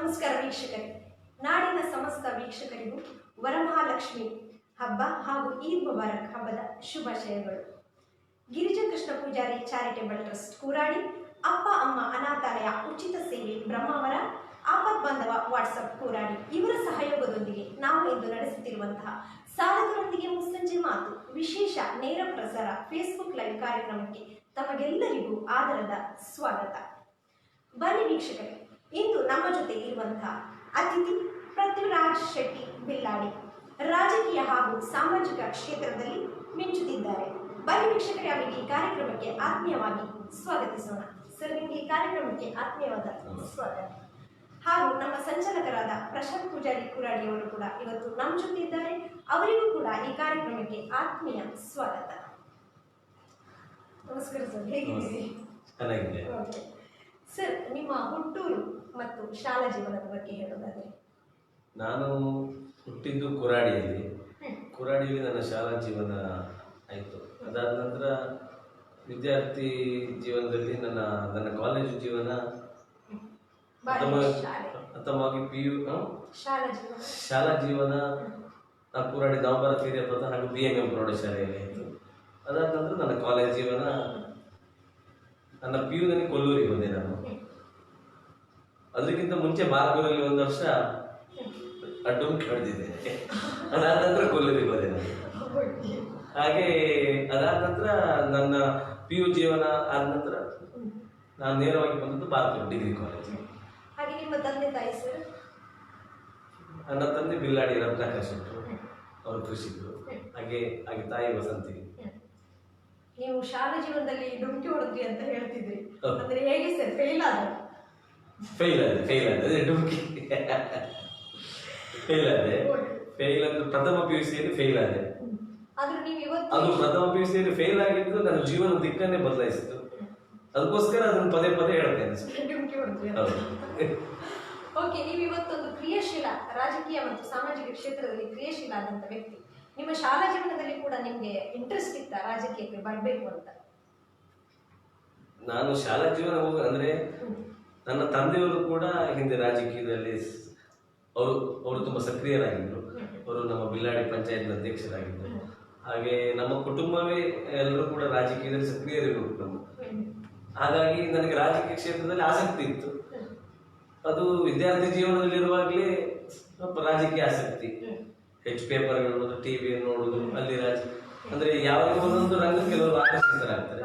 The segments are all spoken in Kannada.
ನಮಸ್ಕಾರ ವೀಕ್ಷಕರೇ. ನಾಡಿನ ಸಮಸ್ತ ವೀಕ್ಷಕರಿಗೂ ವರಮಹಾಲಕ್ಷ್ಮಿ ಹಬ್ಬ ಹಾಗೂ ಈದ್ ಮುಬಾರಕ್ ಹಬ್ಬದ ಶುಭಾಶಯಗಳು. ಗಿರಿಜಕೃಷ್ಣ ಪೂಜಾರಿ ಚಾರಿಟೇಬಲ್ ಟ್ರಸ್ಟ್ ಕೂರಾಡಿ, ಅಪ್ಪ ಅಮ್ಮ ಅನಾಥಾಲಯ ಉಚಿತ ಸೇವೆ ಬ್ರಹ್ಮಾವರ, ಆಪತ್ ಬಾಂಧವ ವಾಟ್ಸಪ್ ಕೂರಾಡಿ ಇವರ ಸಹಯೋಗದೊಂದಿಗೆ ನಾವು ಇಂದು ನಡೆಸುತ್ತಿರುವಂತಹ ಸಾಧಕರೊಂದಿಗೆ ಮುಸ್ಸಂಜೆ ಮಾತು ವಿಶೇಷ ನೇರ ಪ್ರಸಾರ ಫೇಸ್ಬುಕ್ ಲೈವ್ ಕಾರ್ಯಕ್ರಮಕ್ಕೆ ತಮಗೆಲ್ಲರಿಗೂ ಆದರದ ಸ್ವಾಗತ. ಬನ್ನಿ ವೀಕ್ಷಕರೇ, ಇಂದು ನಮ್ಮ ಜೊತೆ ಇರುವಂತಹ ಅತಿಥಿ ಪೃಥ್ವಿರಾಜ್ ಶೆಟ್ಟಿ ಬಿಲ್ಲಾಡಿ ರಾಜಕೀಯ ಹಾಗೂ ಸಾಮಾಜಿಕ ಕ್ಷೇತ್ರದಲ್ಲಿ ಮಿಂಚುತ್ತಿದ್ದಾರೆ. ಬನ್ನಿ ವೀಕ್ಷಕರೇ, ಅವರಿಗೆ ಈ ಕಾರ್ಯಕ್ರಮಕ್ಕೆ ಆತ್ಮೀಯವಾಗಿ ಸ್ವಾಗತಿಸೋಣ. ಸರ್, ನಿಮಗೆ ಈ ಕಾರ್ಯಕ್ರಮಕ್ಕೆ ಆತ್ಮೀಯವಾದ ಸ್ವಾಗತ. ಹಾಗೂ ನಮ್ಮ ಸಂಚಾಲಕರಾದ ಪ್ರಶಾಂತ್ ಪೂಜಾರಿ ಕುರಾಡಿ ಅವರು ಕೂಡ ಇವತ್ತು ನಮ್ಮ ಜೊತೆ ಇದ್ದಾರೆ. ಅವರಿಗೂ ಕೂಡ ಈ ಕಾರ್ಯಕ್ರಮಕ್ಕೆ ಆತ್ಮೀಯ ಸ್ವಾಗತ. ನಮಸ್ಕಾರ ಸರ್, ಹೇಗಿದ್ದೀರಿ? ಸರ್, ನಿಮ್ಮ ಹುಟ್ಟೂರು ಮತ್ತು ಶಾಲಾ ಜೀವನದ ಬಗ್ಗೆ ಹೇಳೋದಾದ್ರೆ? ನಾನು ಹುಟ್ಟಿದ್ದು ಕುರಾಡಿಯಲ್ಲಿ ನನ್ನ ಶಾಲಾ ಜೀವನ ಆಯಿತು. ಅದಾದ ನಂತರ ವಿದ್ಯಾರ್ಥಿ ಜೀವನದಲ್ಲಿ ನನ್ನ ಕಾಲೇಜು ಜೀವನ ಪ್ರಥಮವಾಗಿ PU ಶಾಲಾ ಜೀವನ ಕುರಾಡಿ ನವಭಾರತ ಹಿರಿಯ ಪ್ರಥಮ ಹಾಗೂ BMM ಪ್ರೌಢಶಾಲೆಯಲ್ಲಿ ಆಯಿತು. ಅದಾದ ನಂತರ ನನ್ನ ಕಾಲೇಜ್ ಜೀವನ, ನನ್ನ PUನಲ್ಲಿ ಕೊಲ್ಲೂರಿಗೆ ಹೋದೆ ನಾನು. ಅದಕ್ಕಿಂತ ಮುಂಚೆ ಬಾರ್ಗೂರಲ್ಲಿ ಒಂದು ವರ್ಷ ಅಡ್ಡುಂಕಿ ಹೊಡೆದಿದ್ದೆ. ಅದಾದ ನಂತರ ಕೊಲ್ಲೂರಿಗೆ ಹೋದೆ ನಾನು. ಹಾಗೆ ಅದಾದ ನಂತರ ನನ್ನ PU ಜೀವನ ಆದ ನಂತರ ನಾನು ನೇರವಾಗಿ ಬಂದದ್ದು ಬಾರ್ಗೂರು ಡಿಗ್ರಿ ಕಾಲೇಜ್. ಹಾಗೆ ನಿಮ್ಮ ತಂದೆ ತಾಯಿ ಸರ್? ನನ್ನ ತಂದೆ ಬಿಲ್ಲಾಡಿ ರತ್ನಾಕರ್ ಶೆಟ್ಟರು, ಅವರು ಕೃಷಿಕರು. ಹಾಗೆ ತಾಯಿ ವಸಂತಿ. ನೀವು ಶಾಲಾ ಜೀವನದಲ್ಲಿ ಡುಮ್ಕಿ ಹೊಡೆದ್ರಿ ಅಂತ ಹೇಳ್ತಿದ್ರಿ, ಅಂದ್ರೆ ಹೇಗೆ ಸರ್? ಫೇಲ್ ಆದ್ರೆ ಡುಮ್ಕಿ ಫೇಲ್ ಅಂದ್ರೆ ಪ್ರಥಮ PUCಯಲ್ಲಿ ಫೇಲ್ ಆದೆ. ಅದು ಪ್ರಥಮ PUCಯಲ್ಲಿ ಫೇಲ್ ಆಗಿದ್ದು ನನ್ನ ಜೀವನ ದಿಕ್ಕನ್ನೇ ಬದಲಾಯಿಸಿತು. ಅದಕ್ಕೋಸ್ಕರ ಅದನ್ನು ಪದೇ ಪದೇ ಹೇಳ್ತೇನೆ. ಓಕೆ, ನೀವು ಇವತ್ತೊಂದು ಕ್ರಿಯಾಶೀಲ ರಾಜಕೀಯ ಮತ್ತು ಸಾಮಾಜಿಕ ಕ್ಷೇತ್ರದಲ್ಲಿ ಕ್ರಿಯಾಶೀಲ ಆದಂತ ವ್ಯಕ್ತಿ. ನಿಮ್ಮ ಶಾಲಾ ಜೀವನದಲ್ಲಿ ಕೂಡ ನಿಮ್ಗೆ ಇಂಟ್ರೆಸ್ಟ್ ಇತ್ತ ರಾಜಕೀಯಕ್ಕೆ ಬರಬೇಕು ಅಂತ? ನಾನು ಶಾಲಾ ಜೀವನ ಅಂದ್ರೆ ನನ್ನ ತಂದೆಯವರು ಕೂಡ ಹಿಂದೆ ರಾಜಕೀಯದಲ್ಲಿ ಅವರು ತುಂಬಾ ಸಕ್ರಿಯರಾಗಿದ್ರು. ಅವರು ನಮ್ಮ ಬಿಲ್ಲಾಡಿ ಪಂಚಾಯತ್ ಅಧ್ಯಕ್ಷರಾಗಿದ್ದರು. ಹಾಗೆ ನಮ್ಮ ಕುಟುಂಬವೇ ಎಲ್ಲರೂ ಕೂಡ ರಾಜಕೀಯದಲ್ಲಿ ಸಕ್ರಿಯರಿರಬೇಕು. ಹಾಗಾಗಿ ನನಗೆ ರಾಜಕೀಯ ಕ್ಷೇತ್ರದಲ್ಲಿ ಆಸಕ್ತಿ ಇತ್ತು. ಅದು ವಿದ್ಯಾರ್ಥಿ ಜೀವನದಲ್ಲಿರುವಾಗಲೇ ಸ್ವಲ್ಪ ರಾಜಕೀಯ ಆಸಕ್ತಿ. ಹೆಚ್ಚು ಪೇಪರ್ಗಳು, TV ನೋಡುದು, ಅಲ್ಲಿ ಅಂದ್ರೆ ಯಾವುದೇ ಒಂದೊಂದು ರಂಗ ಕೆಲವರು ಆಕರ್ಷಿತರಾಗ್ತಾರೆ.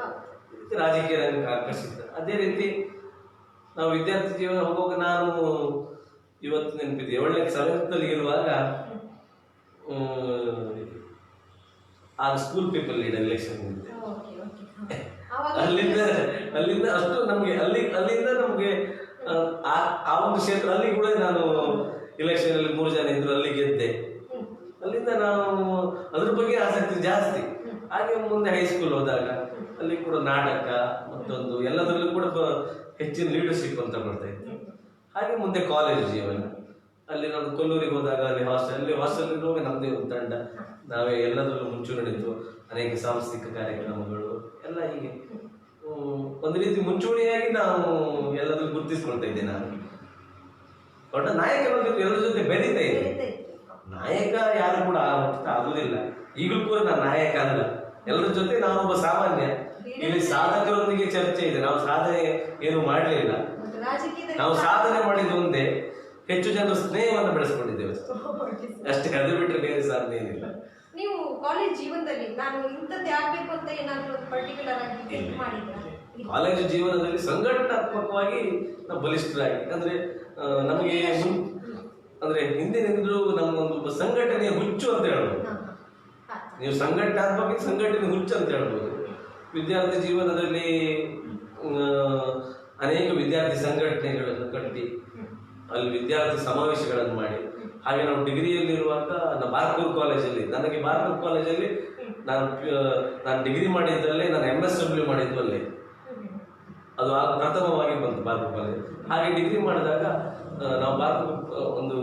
ರಾಜಕೀಯ ರಂಗಕ್ಕೆ ಆಕರ್ಷಿತ. ಅದೇ ರೀತಿ ನಾವು ವಿದ್ಯಾರ್ಥಿ ಜೀವನ ಹೋಗುವಾಗ, ನಾನು ಇವತ್ತು ನೆನಪಿದೆ, 7ನೇ 7th ಇರುವಾಗ ಆ ಸ್ಕೂಲ್ ಪೀಪಲ್ ಲೀಡರ್ ಎಲೆಕ್ಷನ್ ಇದ್ದೆ. ಅಲ್ಲಿಂದ ಅಷ್ಟು ನಮ್ಗೆ ಅಲ್ಲಿಂದ ನಮ್ಗೆ ಆ ಒಂದು ಕ್ಷೇತ್ರ, ಅಲ್ಲಿ ಕೂಡ ನಾನು ಎಲೆಕ್ಷನ್ ಅಲ್ಲಿ 3 ಜನ ಇದ್ರು, ಅಲ್ಲಿ ಗೆದ್ದೆ. ಅಲ್ಲಿಂದ ನಾವು ಅದ್ರ ಬಗ್ಗೆ ಆಸಕ್ತಿ ಜಾಸ್ತಿ. ಹಾಗೆ ಮುಂದೆ ಹೈಸ್ಕೂಲ್ ಹೋದಾಗ ಅಲ್ಲಿ ಕೂಡ ನಾಟಕ ಮತ್ತೊಂದು ಎಲ್ಲದರಲ್ಲೂ ಕೂಡ ಹೆಚ್ಚಿನ ಲೀಡರ್ಶಿಪ್ ಅಂತ ಬರ್ತಾ ಇತ್ತು. ಹಾಗೆ ಮುಂದೆ ಕಾಲೇಜ್ ಜೀವನ, ಅಲ್ಲಿ ನಾನು ಕೊಲ್ಲೂರಿಗೆ ಹೋದಾಗ ಅಲ್ಲಿ ಹಾಸ್ಟೆಲ್ ಇರುವಾಗ ನಮ್ದೇ ಒಂದು ತಂಡ, ನಾವೇ ಎಲ್ಲದರಲ್ಲೂ ಮುಂಚೂಣಿತ್ತು. ಅನೇಕ ಸಾಂಸ್ಕೃತಿಕ ಕಾರ್ಯಕ್ರಮಗಳು ಎಲ್ಲ ಹೀಗೆ ಒಂದು ರೀತಿ ಮುಂಚೂಣಿಯಾಗಿ ನಾವು ಎಲ್ಲದರಲ್ಲೂ ಗುರುತಿಸ್ಕೊಳ್ತಾ ಇದ್ದೆ. ನಾನು ದೊಡ್ಡ ನಾಯಕ ಎಲ್ಲರ ಜೊತೆ ಬೆರೀತಾ ಇದ್ದೆ. ನಾಯಕ ಯಾರು ಕೂಡ ಆಗುದಿಲ್ಲ. ಈಗಲೂ ಕೂಡ ನಾನು ನಾಯಕ ಅಲ್ಲ, ಎಲ್ಲರ ಜೊತೆ ನಾನೊಬ್ಬ ಸಾಮಾನ್ಯ. ಇಲ್ಲಿ ಸಾಧಕರೊಂದಿಗೆ ಚರ್ಚೆ ಇದೆ. ನಾವು ಸಾಧನೆ ಏನು ಮಾಡಲಿಲ್ಲ, ನಾವು ಸಾಧನೆ ಮಾಡಿದ್ದು ಒಂದೇ, ಹೆಚ್ಚು ಜನರ ಸ್ನೇಹವನ್ನು ಬೆಳೆಸ್ಕೊಂಡಿದ್ದೇವೆ ಅಷ್ಟೇ. ಅದು ಬಿಟ್ಟರೆ ಬೇರೆ ಸಾಧನೆ ಏನಿಲ್ಲ. ನೀವು ಕಾಲೇಜ್ ಜೀವನದಲ್ಲಿ ನಾನು ಇಂಥದ್ದೇ ಆಗ್ಬೇಕು ಅಂತ ಏನಾದರೂ ಪರ್ಟಿಕ್ಯುಲರ್ ಆಗಿ ಮಾಡಿದ್ರಾ? ಕಾಲೇಜು ಜೀವನದಲ್ಲಿ ಸಂಘಟನಾತ್ಮಕವಾಗಿ ನಾವು ಬಲಿಷ್ಠರಾಗಿ, ಅಂದ್ರೆ ನಮಗೆ ಅಂದ್ರೆ ಹಿಂದಿನಿಂದಲೂ ನಮ್ಮೊಂದು ಸಂಘಟನೆಯ ಹುಚ್ಚು ಅಂತ ಹೇಳ್ಬೋದು. ನೀವು ಸಂಘಟನಾತ್ಮಕ ಸಂಘಟನೆ ಹುಚ್ಚು ಅಂತ ಹೇಳ್ಬೋದು. ವಿದ್ಯಾರ್ಥಿ ಜೀವನದಲ್ಲಿ ಅನೇಕ ವಿದ್ಯಾರ್ಥಿ ಸಂಘಟನೆಗಳನ್ನು ಕಟ್ಟಿ ಅಲ್ಲಿ ವಿದ್ಯಾರ್ಥಿ ಸಮಾವೇಶಗಳನ್ನು ಮಾಡಿ. ಹಾಗೆ ನಾವು ಡಿಗ್ರಿಯಲ್ಲಿರುವಾಗ ಬಾರ್ಕೂರ್ ಕಾಲೇಜಲ್ಲಿ, ನನಗೆ ಬಾರ್ಕೂರ್ ಕಾಲೇಜಲ್ಲಿ ನಾನು ಡಿಗ್ರಿ ಮಾಡಿದ್ದಲ್ಲೇ, ನಾನು MSW ಮಾಡಿದ್ದು ಅಲ್ಲೇ. ಅದು ಪ್ರಥಮವಾಗಿ ಬಂತು ಬಾರ್ಕೂರ್ ಕಾಲೇಜ್. ಹಾಗೆ ಡಿಗ್ರಿ ಮಾಡಿದಾಗ ನಾವು ಬಾರ್ಕೂರ್ ಒಂದು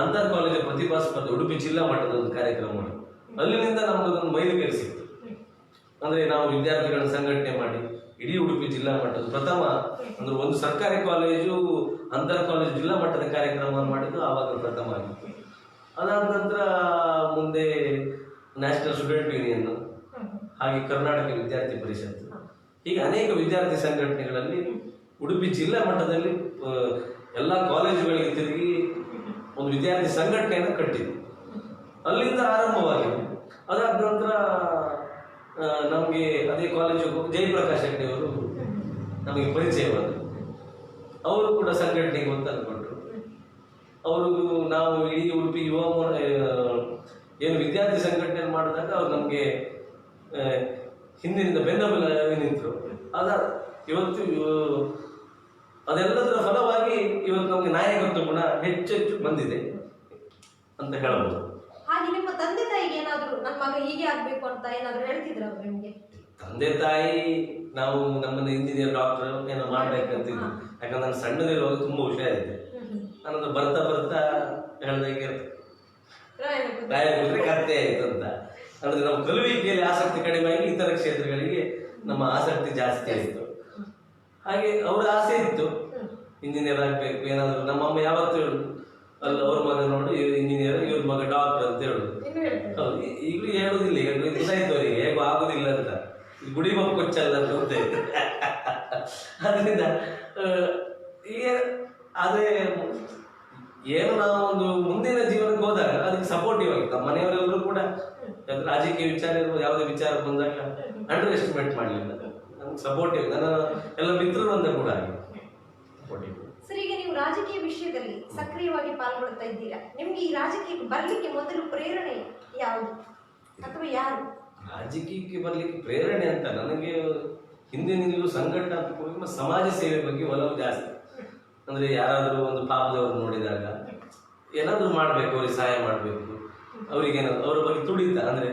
ಅಂತರ್ ಕಾಲೇಜ್ ಪ್ರತಿಭಾ ಸ್ಪರ್ಧೆ, ಉಡುಪಿ ಜಿಲ್ಲಾ ಮಟ್ಟದ ಒಂದು ಕಾರ್ಯಕ್ರಮ, ಅಲ್ಲಿನಿಂದ ನಮ್ಗೊಂದು ಮೈಲಿಗಲ್ಲು ಸಿಕ್ತು. ಅಂದ್ರೆ ನಾವು ವಿದ್ಯಾರ್ಥಿಗಳನ್ನ ಸಂಘಟನೆ ಮಾಡಿ ಇಡೀ ಉಡುಪಿ ಜಿಲ್ಲಾ ಮಟ್ಟದ ಪ್ರಥಮ ಅಂದ್ರೆ ಒಂದು ಸರ್ಕಾರಿ ಕಾಲೇಜು ಅಂತರ್ ಕಾಲೇಜು ಜಿಲ್ಲಾ ಮಟ್ಟದ ಕಾರ್ಯಕ್ರಮವನ್ನು ಮಾಡಿದ್ದು ಆವಾಗ ಪ್ರಥಮ ಆಗಿತ್ತು. ಅದಾದ ನಂತರ ಮುಂದೆ ನ್ಯಾಷನಲ್ ಸ್ಟೂಡೆಂಟ್ ಯೂನಿಯನ್, ಹಾಗೆ ಕರ್ನಾಟಕ ವಿದ್ಯಾರ್ಥಿ ಪರಿಷತ್, ಹೀಗೆ ಅನೇಕ ವಿದ್ಯಾರ್ಥಿ ಸಂಘಟನೆಗಳಲ್ಲಿ ಉಡುಪಿ ಜಿಲ್ಲಾ ಮಟ್ಟದಲ್ಲಿ ಎಲ್ಲ ಕಾಲೇಜುಗಳಿಗೆ ತಿರುಗಿ ಒಂದು ವಿದ್ಯಾರ್ಥಿ ಸಂಘಟನೆಯನ್ನು ಕಟ್ಟಿದ್ವಿ. ಅಲ್ಲಿಂದ ಆರಂಭವಾಗಿದೆ. ಅದಾದ ನಂತರ ನಮಗೆ ಅದೇ ಕಾಲೇಜು ಜಯಪ್ರಕಾಶ್ ಹೆಗ್ಡೆ ಅವರು ನಮಗೆ ಪರಿಚಯವಾದರು. ಅವರು ಕೂಡ ಸಂಘಟನೆಗೆ ಒತ್ತು ತಂದುಕೊಂಡ್ರು. ಅವರು ನಾವು ಇಡೀ ಉಡುಪಿ ಯುವ ಏನು ವಿದ್ಯಾರ್ಥಿ ಸಂಘಟನೆ ಮಾಡಿದಾಗ ಅವ್ರು ನಮಗೆ ಹಿಂದಿನಿಂದ ಬೆನ್ನಬಲವಾಗಿ ನಿಂತರು. ಇವತ್ತು ಅದೆಲ್ಲದರ ಫಲವಾಗಿ ಇವತ್ತು ನಮಗೆ ನಾಯಕತ್ವ ಗುಣ ಹೆಚ್ಚೆಚ್ಚು ಬಂದಿದೆ ಅಂತ ಹೇಳ್ಬೋದು. ಹಾಗೆ ನಿಮ್ಮ ತಂದೆ ತಾಯಿಗೆ ಏನಾದ್ರು ನನ್ನ ಮಗ ಹೀಗೆ ಆಗ್ಬೇಕು ಅಂತ ಏನಾದ್ರು ಹೇಳ್ತಿದ್ರ ಅವ್ರು ನಿಮ್ಗೆ? ತಂದೆ ತಾಯಿ ನಾವು ನಮ್ಮನ್ನ ಇಂಜಿನಿಯರ್ ಡಾಕ್ಟರ್ ಏನೋ ಮಾಡ್ಬೇಕಂತಿದ್ರು. ಯಾಕಂದ್ರೆ ನಾನು ಸಣ್ಣದಿರುವಾಗ ತುಂಬಾ ಹುಷಾರಿದ್ದೆ. ನಾನೊಂದು ಬರ್ತಾ ಬರ್ತಾ ಹೇಳ್ದಂಗೆ ರಾಯರ ಕತ್ತೆ ಆಯ್ತು ಅಂತ. ಅಂದ್ರೆ ನಾವು ಕಲುವಿಕೆಯಲ್ಲಿ ಆಸಕ್ತಿ ಕಡಿಮೆ ಆಗಿ ಇತರ ಕ್ಷೇತ್ರಗಳಿಗೆ ನಮ್ಮ ಆಸಕ್ತಿ ಜಾಸ್ತಿ ಆಯಿತು. ಹಾಗೆ ಅವ್ರ ಆಸೆ ಇತ್ತು ಇಂಜಿನಿಯರ್ ಆಗ್ಬೇಕು ಏನಾದ್ರು. ನಮ್ಮಮ್ಮ ಯಾವತ್ತು ಹೇಳುದು ಅಲ್ಲ ಅವ್ರ ಮಗ ನೋಡಿ ಇಂಜಿನಿಯರ್, ಇವ್ರ ಮಗ ಡಾಕ್ಟರ್ ಅಂತ ಹೇಳುದು. ಹೌದು, ಈಗಲೂ ಹೇಳುದಿಲ್ಲ, ಈಗ ಗೊತ್ತಾಯ್ತವ್ರಿಗೆ ಹೇಗೋ ಆಗುದಿಲ್ಲ ಅಂತ. ಗುಡಿ ಮಕ್ಕ ಕೊಚ್ಚಲ್ಲ ಅಂತ ಗೊತ್ತಾಯ್ತು. ಅದರಿಂದ ಈಗ ಆದ್ರೆ ಏನು ನಾವು ಒಂದು ಮುಂದಿನ ಜೀವನಕ್ಕೆ ಹೋದಾಗ ಅದಕ್ಕೆ ಸಪೋರ್ಟಿವ್ ಆಗಿತ್ತು. ಮನೆಯವರೆಲ್ಲರೂ ಕೂಡ ರಾಜಕೀಯ ವಿಚಾರ ಇರ್ಬೋದು, ಯಾವುದೇ ವಿಚಾರ ಬಂದಾಗ ಅಂಡರ್ ಎಸ್ಟಿಮೇಟ್ ಮಾಡಲಿಲ್ಲ, ನಮ್ಗೆ ಸಪೋರ್ಟಿವ್. ನನ್ನ ಎಲ್ಲ ಮಿತ್ರರು ಅಂತ ಕೂಡ ಸಪೋರ್ಟಿವ್. ಸರ್, ಈಗ ನೀವು ರಾಜಕೀಯ ವಿಷಯದಲ್ಲಿ ಸಕ್ರಿಯವಾಗಿ ಪಾಲ್ಗೊಳ್ತಾ ಇದ್ದೀರಾ. ನಿಮ್ಗೆ ಈ ರಾಜಕೀಯಕ್ಕೆ ಬರ್ಲಿಕ್ಕೆ ಮೊದಲು ಪ್ರೇರಣೆ ಯಾವುದು ಅಥವಾ ಯಾರು? ರಾಜಕೀಯಕ್ಕೆ ಬರ್ಲಿಕ್ಕೆ ಪ್ರೇರಣೆ ಅಂತ ನನಗೆ ಹಿಂದಿನಿಂದಲೂ ಸಂಘಟನಾತ್ಮಕ ಸಮಾಜ ಸೇವೆ ಬಗ್ಗೆ ಒಲವು ಜಾಸ್ತಿ. ಅಂದ್ರೆ ಯಾರಾದರೂ ಒಂದು ಪಾಪದವ್ರು ನೋಡಿದಾಗ ಏನಾದರೂ ಮಾಡ್ಬೇಕು, ಅವ್ರಿಗೆ ಸಹಾಯ ಮಾಡಬೇಕು, ಅವ್ರಿಗೆ ಏನಾದ್ರು ಅವ್ರ ಬಗ್ಗೆ ತುಳಿತ ಅಂದ್ರೆ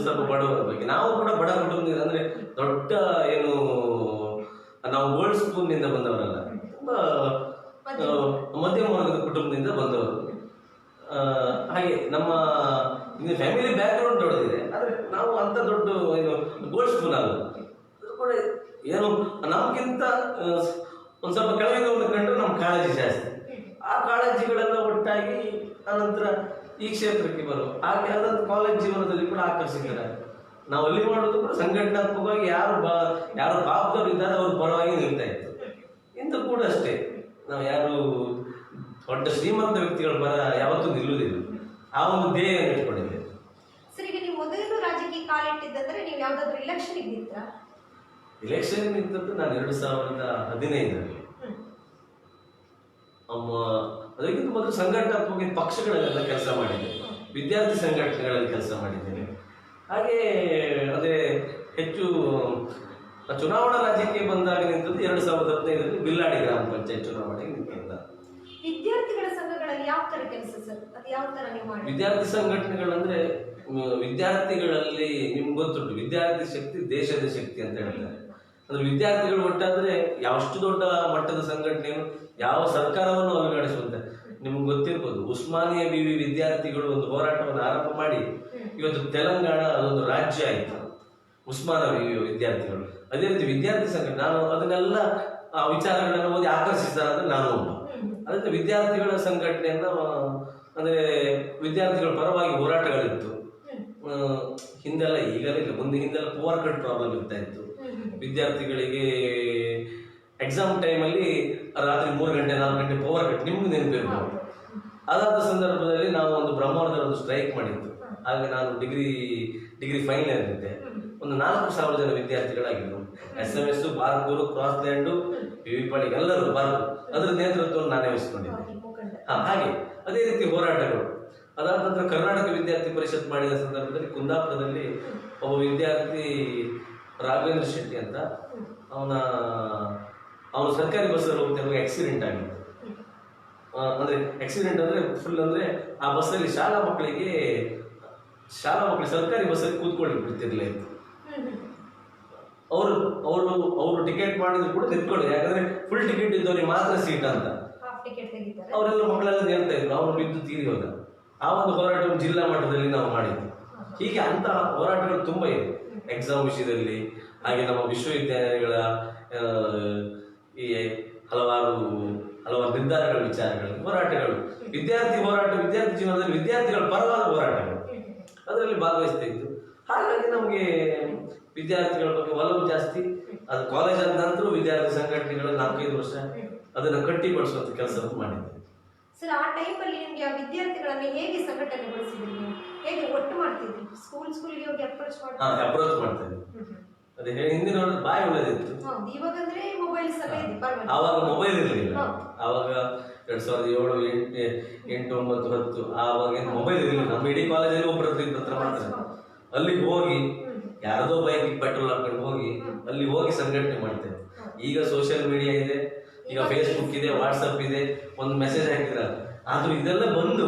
ಸ್ವಲ್ಪ ಬಡವರ ಬಗ್ಗೆ. ನಾವು ಕೂಡ ಬಡ ಕುಟುಂಬದಿಂದ, ಅಂದ್ರೆ ದೊಡ್ಡ ಏನು ನಾವು ಗೋಲ್ಡ್ ಸ್ಪೂನ್ ನಿಂದ ಬಂದವರಲ್ಲ, ತುಂಬಾ ಮಧ್ಯಮ ವರ್ಗದ ಕುಟುಂಬದಿಂದ ಬಂದವರು. ಹಾಗೆ ನಮ್ಮ ಫ್ಯಾಮಿಲಿ ಬ್ಯಾಕ್ ಗ್ರೌಂಡ್ ದೊಡ್ಡದಿದೆ, ಆದ್ರೆ ನಾವು ಅಂತ ದೊಡ್ಡ ಏನು ಗೋಲ್ಡ್ ಸ್ಪೂನ್ ಅಲ್ಲ. ಕೂಡ ಏನು ನಮ್ಗಿಂತ ಒಂದ್ ಸ್ವಲ್ಪ ಕೆಳಗಿನವ್ರನ್ನ ಕಂಡು ನಮ್ಮ ಕಾಳಜಿ ಜಾಸ್ತಿ. ಆ ಕಾಳಜಿಗಳೆಲ್ಲ ಒಟ್ಟಾಗಿ ಅನಂತರ ಈ ಕ್ಷೇತ್ರಕ್ಕೆ ಬರುವ ಹಾಗೆ ಅದನ್ನು ಕಾಲೇಜ್ ಜೀವನದಲ್ಲಿ ಕೂಡ ಆಕರ್ಷಿತರ. ನಾವು ಅಲ್ಲಿ ಮಾಡೋದು ಕೂಡ ಸಂಘಟನಾತ್ಮಕವಾಗಿ ಯಾರು ಪಾಪದವರು ಇದ್ದಾರೆ ಅವ್ರ ಪರವಾಗಿ ನಿಲ್ತಾ ಇತ್ತು. ಇಂದು ಕೂಡ ಅಷ್ಟೇ, ನಾವು ಯಾರು ದೊಡ್ಡ ಶ್ರೀಮಂತ ವ್ಯಕ್ತಿಗಳ ಪರ ಯಾವತ್ತೂ ನಿಲ್ಲುವುದಿಲ್ಲ. ಆ ಒಂದು ಧ್ಯೇಯ ಇಟ್ಕೊಂಡಿದ್ದೆ. ಸರ್, ಈಗ ನೀವು ಮೊದಲು ರಾಜಕೀಯ ಕಾಲಿಟ್ಟಿದ್ದಂದ್ರೆ ನೀವು ಯಾವ್ದಾದ್ರು ಇಲೆಕ್ಷನ್ ಇದ್ದಿದ್ರಾ? ಇಲೆಕ್ಷನ್ ನಿಂತದ್ದು ನಾನು 2015ರಲ್ಲಿ. ಅದಕ್ಕಿಂತ ಮೊದಲು ಸಂಘಟನಾತ್ಮಕ ಪಕ್ಷಗಳಲ್ಲೆಲ್ಲ ಕೆಲಸ ಮಾಡಿದ್ದೇನೆ, ವಿದ್ಯಾರ್ಥಿ ಸಂಘಟನೆಗಳಲ್ಲಿ ಕೆಲಸ ಮಾಡಿದ್ದೇನೆ. ಹಾಗೆ ಅದೇ ಹೆಚ್ಚು ಚುನಾವಣಾ ರಾಜ್ಯಕ್ಕೆ ಬಂದಾಗ ನಿಂತದ್ದು 2015ರಲ್ಲಿ ಬಿಲ್ಲಾಡಿ ಗ್ರಾಮ ಪಂಚಾಯತ್ ಚುನಾವಣೆಗೆ ನಿಂತಿದ್ದ. ವಿದ್ಯಾರ್ಥಿಗಳ ಸಂಘಗಳಲ್ಲಿ ಯಾವ ತರ ಕೆಲಸ ಸರ್? ಅದು ಯಾವ ತರ ನೀವು ಮಾಡಿ? ವಿದ್ಯಾರ್ಥಿ ಸಂಘಟನೆಗಳಂದ್ರೆ ವಿದ್ಯಾರ್ಥಿಗಳಲ್ಲಿ ನಿಮ್ಗೆ ಗೊತ್ತುಂಟು, ವಿದ್ಯಾರ್ಥಿ ಶಕ್ತಿ ದೇಶದ ಶಕ್ತಿ ಅಂತ ಹೇಳ್ತಾರೆ. ಅಂದ್ರೆ ವಿದ್ಯಾರ್ಥಿಗಳು ಒಟ್ಟಾದ್ರೆ ಯಾವಷ್ಟು ದೊಡ್ಡ ಮಟ್ಟದ ಸಂಘಟನೆಯನ್ನು ಯಾವ ಸರ್ಕಾರವನ್ನು ಅಲುಗಾಡಿಸುವಂತೆ. ನಿಮ್ಗೆ ಗೊತ್ತಿರ್ಬೋದು, ಉಸ್ಮಾನಿಯಾ ವಿವಿ ವಿದ್ಯಾರ್ಥಿಗಳು ಒಂದು ಹೋರಾಟವನ್ನು ಆರಂಭ ಮಾಡಿ ಇವತ್ತು ತೆಲಂಗಾಣ ಅದೊಂದು ರಾಜ್ಯ ಆಯಿತು, ಉಸ್ಮಾನಿಯಾ ವಿವಿ ವಿದ್ಯಾರ್ಥಿಗಳು. ಅದೇ ರೀತಿ ವಿದ್ಯಾರ್ಥಿ ಸಂಘಟನೆ, ನಾನು ಅದನ್ನೆಲ್ಲ ಆ ವಿಚಾರಗಳನ್ನು ಓದಿ ಆಕರ್ಷಿಸ್ತಾರೆ ಅಂದ್ರೆ ನಾನು ಒಬ್ಬ. ಅದರಿಂದ ವಿದ್ಯಾರ್ಥಿಗಳ ಸಂಘಟನೆಯನ್ನ ಅಂದ್ರೆ ವಿದ್ಯಾರ್ಥಿಗಳ ಪರವಾಗಿ ಹೋರಾಟಗಳಿತ್ತು ಹಿಂದೆಲ್ಲ, ಈಗಲೇ ಇಲ್ಲ, ಮುಂದೆ ಹಿಂದೆಲ್ಲ ಪವರ್ ಕಟ್ ಪ್ರಾಬ್ಲಮ್ ಇರ್ತಾ ಇತ್ತು. ವಿದ್ಯಾರ್ಥಿಗಳಿಗೆ ಎಕ್ಸಾಮ್ ಟೈಮಲ್ಲಿ ರಾತ್ರಿ 3 ಗಂಟೆ 4 ಗಂಟೆ ಪವರ್ ಕಟ್, ನಿಮ್ಗೆ ನೆನಪಿರ್ಬೋದು. ಅದಾದ ಸಂದರ್ಭದಲ್ಲಿ ನಾವು ಒಂದು ಬ್ರಹ್ಮಾವರದಲ್ಲಿ ಒಂದು ಸ್ಟ್ರೈಕ್ ಮಾಡಿದ್ದು. ಆಗ ನಾನು ಡಿಗ್ರಿ ಫೈನಲ್ ಇದ್ದೆ. ಒಂದು 4,000 ಜನ ವಿದ್ಯಾರ್ಥಿಗಳಾಗಿದ್ದರು. SMS, ಬಾರ್ಕೂರು, ಕ್ರಾಸ್ ಲ್ಯಾಂಡು, ವಿವಿಪಾಡಿ ಎಲ್ಲರೂ ಬಾರ್ಕು, ಅದರ ನೇತೃತ್ವವನ್ನು ನಾನೇ ವಹಿಸಿಕೊಂಡಿದ್ದೆ. ಹಾಗೆ ಅದೇ ರೀತಿ ಹೋರಾಟಗಳು. ಅದಾದ ನಂತರ ಕರ್ನಾಟಕ ವಿದ್ಯಾರ್ಥಿ ಪರಿಷತ್ ಮಾಡಿದ ಸಂದರ್ಭದಲ್ಲಿ ಕುಂದಾಪುರದಲ್ಲಿ ಒಬ್ಬ ವಿದ್ಯಾರ್ಥಿ ರಾಘವೇಂದ್ರ ಶೆಟ್ಟಿ ಅಂತ, ಅವನು ಸರ್ಕಾರಿ ಬಸ್ಸಲ್ಲಿ ಹೋಗ್ತಿರುವಾಗ ಆಕ್ಸಿಡೆಂಟ್ ಆಗಿತ್ತು. ಅಂದ್ರೆ ಆಕ್ಸಿಡೆಂಟ್ ಅಂದ್ರೆ ಫುಲ್ ಅಂದ್ರೆ ಆ ಬಸ್ಸಲ್ಲಿ ಶಾಲಾ ಮಕ್ಕಳಿಗೆ ಸರ್ಕಾರಿ ಬಸ್ಸಲ್ಲಿ ಕೂತ್ಕೊಳ್ಳಿ ಬಿಡ್ತಿರ್ಲಿಲ್ಲ ಇತ್ತು. ಅವರು ಟಿಕೆಟ್ ಮಾಡಿದ್ರು ಕೂಡ ನಿಂತ್ಕೊಳ್ಳಿ, ಯಾಕಂದ್ರೆ ಫುಲ್ ಟಿಕೆಟ್ ಇದ್ದವ್ರಿಗೆ ಮಾತ್ರ ಸೀಟ್ ಅಂತ. ಅವರೆಲ್ಲ ಮಕ್ಕಳೆಲ್ಲ ಹೇಳ್ತಾ ಇದ್ರು, ಅವನು ಬಿದ್ದು ತೀರಿ ಹೋದ. ಆ ಒಂದು ಹೋರಾಟವನ್ನು ಜಿಲ್ಲಾ ಮಟ್ಟದಲ್ಲಿ ನಾವು ಮಾಡಿದ್ವಿ. ಹೀಗೆ ಅಂತ ಹೋರಾಟಗಳು ತುಂಬಾ ಇದೆ. ಎಕ್ಸಾಮ್ ವಿಷಯದಲ್ಲಿ, ಹಾಗೆ ನಮ್ಮ ವಿಶ್ವವಿದ್ಯಾಲಯಗಳ ಆ, ಈ ಹಲವಾರು ನಿರ್ಧಾರಗಳ ವಿಚಾರಗಳು, ಹೋರಾಟಗಳು, ವಿದ್ಯಾರ್ಥಿ ಜೀವನದಲ್ಲಿ ವಿದ್ಯಾರ್ಥಿಗಳ ಪರವಾದ ಹೋರಾಟಗಳು ಅದರಲ್ಲಿ ಭಾಗವಹಿಸ್ತಾ ಇತ್ತು. ಹಾಗಾಗಿ ನಮಗೆ ವಿದ್ಯಾರ್ಥಿಗಳ ಬಗ್ಗೆ ಒಲವು ಜಾಸ್ತಿ. ಅದು ಕಾಲೇಜ್ ಆದ ನಂತರ ವಿದ್ಯಾರ್ಥಿ ಸಂಘಟನೆಗಳ 4-5 ವರ್ಷ ಅದನ್ನು ಕಟ್ಟಿಗೊಳಿಸುವಂತ ಕೆಲಸವನ್ನು ಮಾಡಿದ್ದೆ. ಸರ್, ಆ ಟೈಮಲ್ಲಿ ನಿಮ್ಗೆ ಆ ವಿದ್ಯಾರ್ಥಿಗಳನ್ನ ಹೇಗೆ ಸಂಘಟನೆಗೊಳಿಸಿದ್ರಿ, ನೀವು ಹೇಗೆ ಒಟ್ಟು ಮಾಡ್ತಿದ್ರಿ? ಸ್ಕೂಲ್ಗೆ ಹೋಗಿ ಅಪ್ರೋಚ್ ಮಾಡ್ತೇವೆ. ಅದೇ ಹೇಳಿ, ಹಿಂದಿನ ಬಾಯಿ ಒಳ್ಳೆದಿತ್ತು. ಇವಾಗ ಅಂದ್ರೆ ಮೊಬೈಲ್ ಸಹ ಇದೆ, ಪರವಾಗಿಲ್ಲ. ಆವಾಗ ಮೊಬೈಲ್ ಇರಲಿಲ್ಲ. ಆವಾಗ 2007, 8, 9, 10 ಆವಾಗ ಮೊಬೈಲ್ ಇರಲಿಲ್ಲ. ನಮ್ಮ ಇಡೀ ಕಾಲೇಜಲ್ಲಿ ಒಬ್ಬರ ಹತ್ರ ಮಾಡ್ತಾರೆ. ಅಲ್ಲಿಗೆ ಹೋಗಿ ಯಾರದೋ ಬೈಕ್ ಪೆಟ್ರೋಲ್ ಹಾಕೊಂಡು ಹೋಗಿ ಅಲ್ಲಿ ಹೋಗಿ ಸಂಘಟನೆ ಮಾಡ್ತೇವೆ. ಈಗ ಸೋಷಿಯಲ್ ಮೀಡಿಯಾ ಇದೆ, ಈಗ ಫೇಸ್ಬುಕ್ ಇದೆ, ವಾಟ್ಸಪ್ ಇದೆ, ಒಂದು ಮೆಸೇಜ್ ಹಾಕಿದ್ರೆ. ಆದ್ರೂ ಇದೆಲ್ಲ ಬಂದು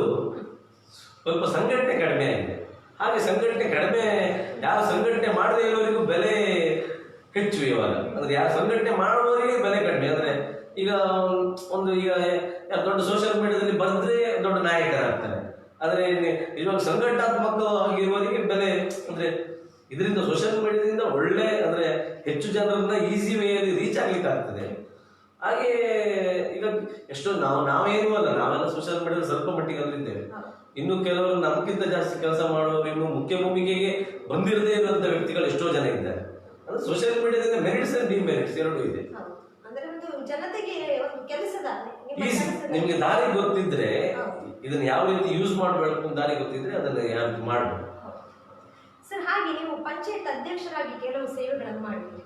ಸ್ವಲ್ಪ ಸಂಘಟನೆ ಕಡಿಮೆ ಆಗಿದೆ. ಹಾಗೆ ಸಂಘಟನೆ ಕಡಿಮೆ, ಯಾರು ಸಂಘಟನೆ ಮಾಡದೇ ಇರೋರಿಗೂ ಬೆಲೆ ಹೆಚ್ಚು ಇವಾಗ. ಅಂದ್ರೆ ಯಾರು ಸಂಘಟನೆ ಮಾಡುವವರಿಗೆ ಬೆಲೆ ಕಡಿಮೆ. ಅಂದ್ರೆ ಈಗ ಯಾರು ದೊಡ್ಡ ಸೋಷಿಯಲ್ ಮೀಡಿಯಾದಲ್ಲಿ ಬಂದ್ರೆ ದೊಡ್ಡ ನಾಯಕರಾಗ್ತಾರೆ. ಆದ್ರೆ ಇವಾಗ ಸಂಘಟನಾತ್ಮಕವಾಗಿರುವವರಿಗೆ ಬೆಲೆ, ಅಂದ್ರೆ ಇದರಿಂದ ಸೋಷಿಯಲ್ ಮೀಡಿಯಾದಿಂದ ಒಳ್ಳೆ, ಅಂದ್ರೆ ಹೆಚ್ಚು ಜನರನ್ನ ಈಸಿ ವೇಯಲ್ಲಿ ರೀಚ್ ಆಗ್ಲಿಕ್ಕೆ ಆಗ್ತದೆ. ಹಾಗೆ ಈಗ ಎಷ್ಟೋ ನಾವೇನು ಅಲ್ಲ, ನಾವೆಲ್ಲ ಸೋಷಿಯಲ್ ಮೀಡಿಯಾದಲ್ಲಿ ಸ್ವಲ್ಪ ಮಟ್ಟಿಗೆ ಅಲ್ಲಿದ್ದೇವೆ. ಇನ್ನು ಕೆಲವರು ನಮಗಿಂತ ಜಾಸ್ತಿ ಕೆಲಸ ಮಾಡುವವರು, ಇನ್ನು ಮುಖ್ಯ ಭೂಮಿಕೆಗೆ ಬಂದಿರದೇ ಇರುವಂತ ವ್ಯಕ್ತಿಗಳು ಎಷ್ಟೋ ಜನ ಇದ್ದಾರೆ. ಅಂದ್ರೆ ಸೋಷಿಯಲ್ ಮೀಡಿಯಾದಿಂದ ಮೆರಿಟ್ಸ್ ಅಂಡ್ ಡಿಮೆರಿಟ್ಸ್ ಎರಡೂ ಇದೆ. ನಿಮ್ಗೆ ದಾರಿ ಗೊತ್ತಿದ್ರೆ, ಇದನ್ನ ಯಾವ ರೀತಿ ಯೂಸ್ ಮಾಡಬೇಕು ದಾರಿ ಗೊತ್ತಿದ್ರೆ ಅದನ್ನ ಯಾರು ಮಾಡಬೇಕು. ಸರ್, ಹಾಗೆ ನೀವು ಪಂಚಾಯತ್ ಅಧ್ಯಕ್ಷರಾಗಿ ಕೆಲವು ಸೇವೆಗಳನ್ನು ಮಾಡಿದ್ರಿ.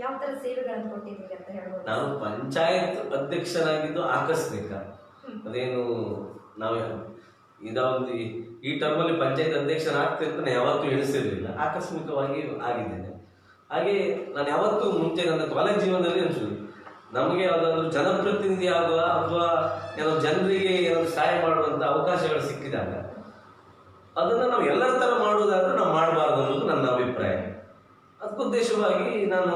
ಯಾವ ತರ ಸೇವೆಗಳನ್ನು ಕೊಟ್ಟಿದ್ದೀರಿ ಅಂತ ಹೇಳ್ಬೋದು? ನಾನು ಪಂಚಾಯತ್ ಅಧ್ಯಕ್ಷನಾಗಿದ್ದು ಆಕಸ್ಮಿಕ. ಅದೇನು ನಾವು ಇದೊಂದು ಈ ಟರ್ಮಲ್ಲಿ ಪಂಚಾಯತ್ ಅಧ್ಯಕ್ಷನಾಗ್ತಿರ್ತಾನೆ ಯಾವತ್ತೂ ಎಣಿಸಿರ್ಲಿಲ್ಲ. ಆಕಸ್ಮಿಕವಾಗಿ ಆಗಿದ್ದೇನೆ. ಹಾಗೆ ನಾನು ಯಾವತ್ತೂ ಮುಂಚೆ ನನ್ನ ಕಾಲೇಜ್ ಜೀವನದಲ್ಲಿ ಅನಿಸುದು, ನಮಗೆ ಯಾವುದಾದ್ರು ಜನಪ್ರತಿನಿಧಿ ಆಗುವ ಅಥವಾ ಏನೋ ಜನರಿಗೆ ಏನಾದ್ರು ಸಹಾಯ ಮಾಡುವಂತ ಅವಕಾಶಗಳು ಸಿಕ್ಕಿದಾಗ ಅದನ್ನ ನಾವು ಎಲ್ಲರ ತರ ಮಾಡುವುದಾದ್ರೆ ನಾವು ಮಾಡಬಾರ್ದು ಅನ್ನೋದು ನನ್ನ ಅಭಿಪ್ರಾಯ. ಅದಕ್ಕೋದ್ದೇಶವಾಗಿ ನಾನು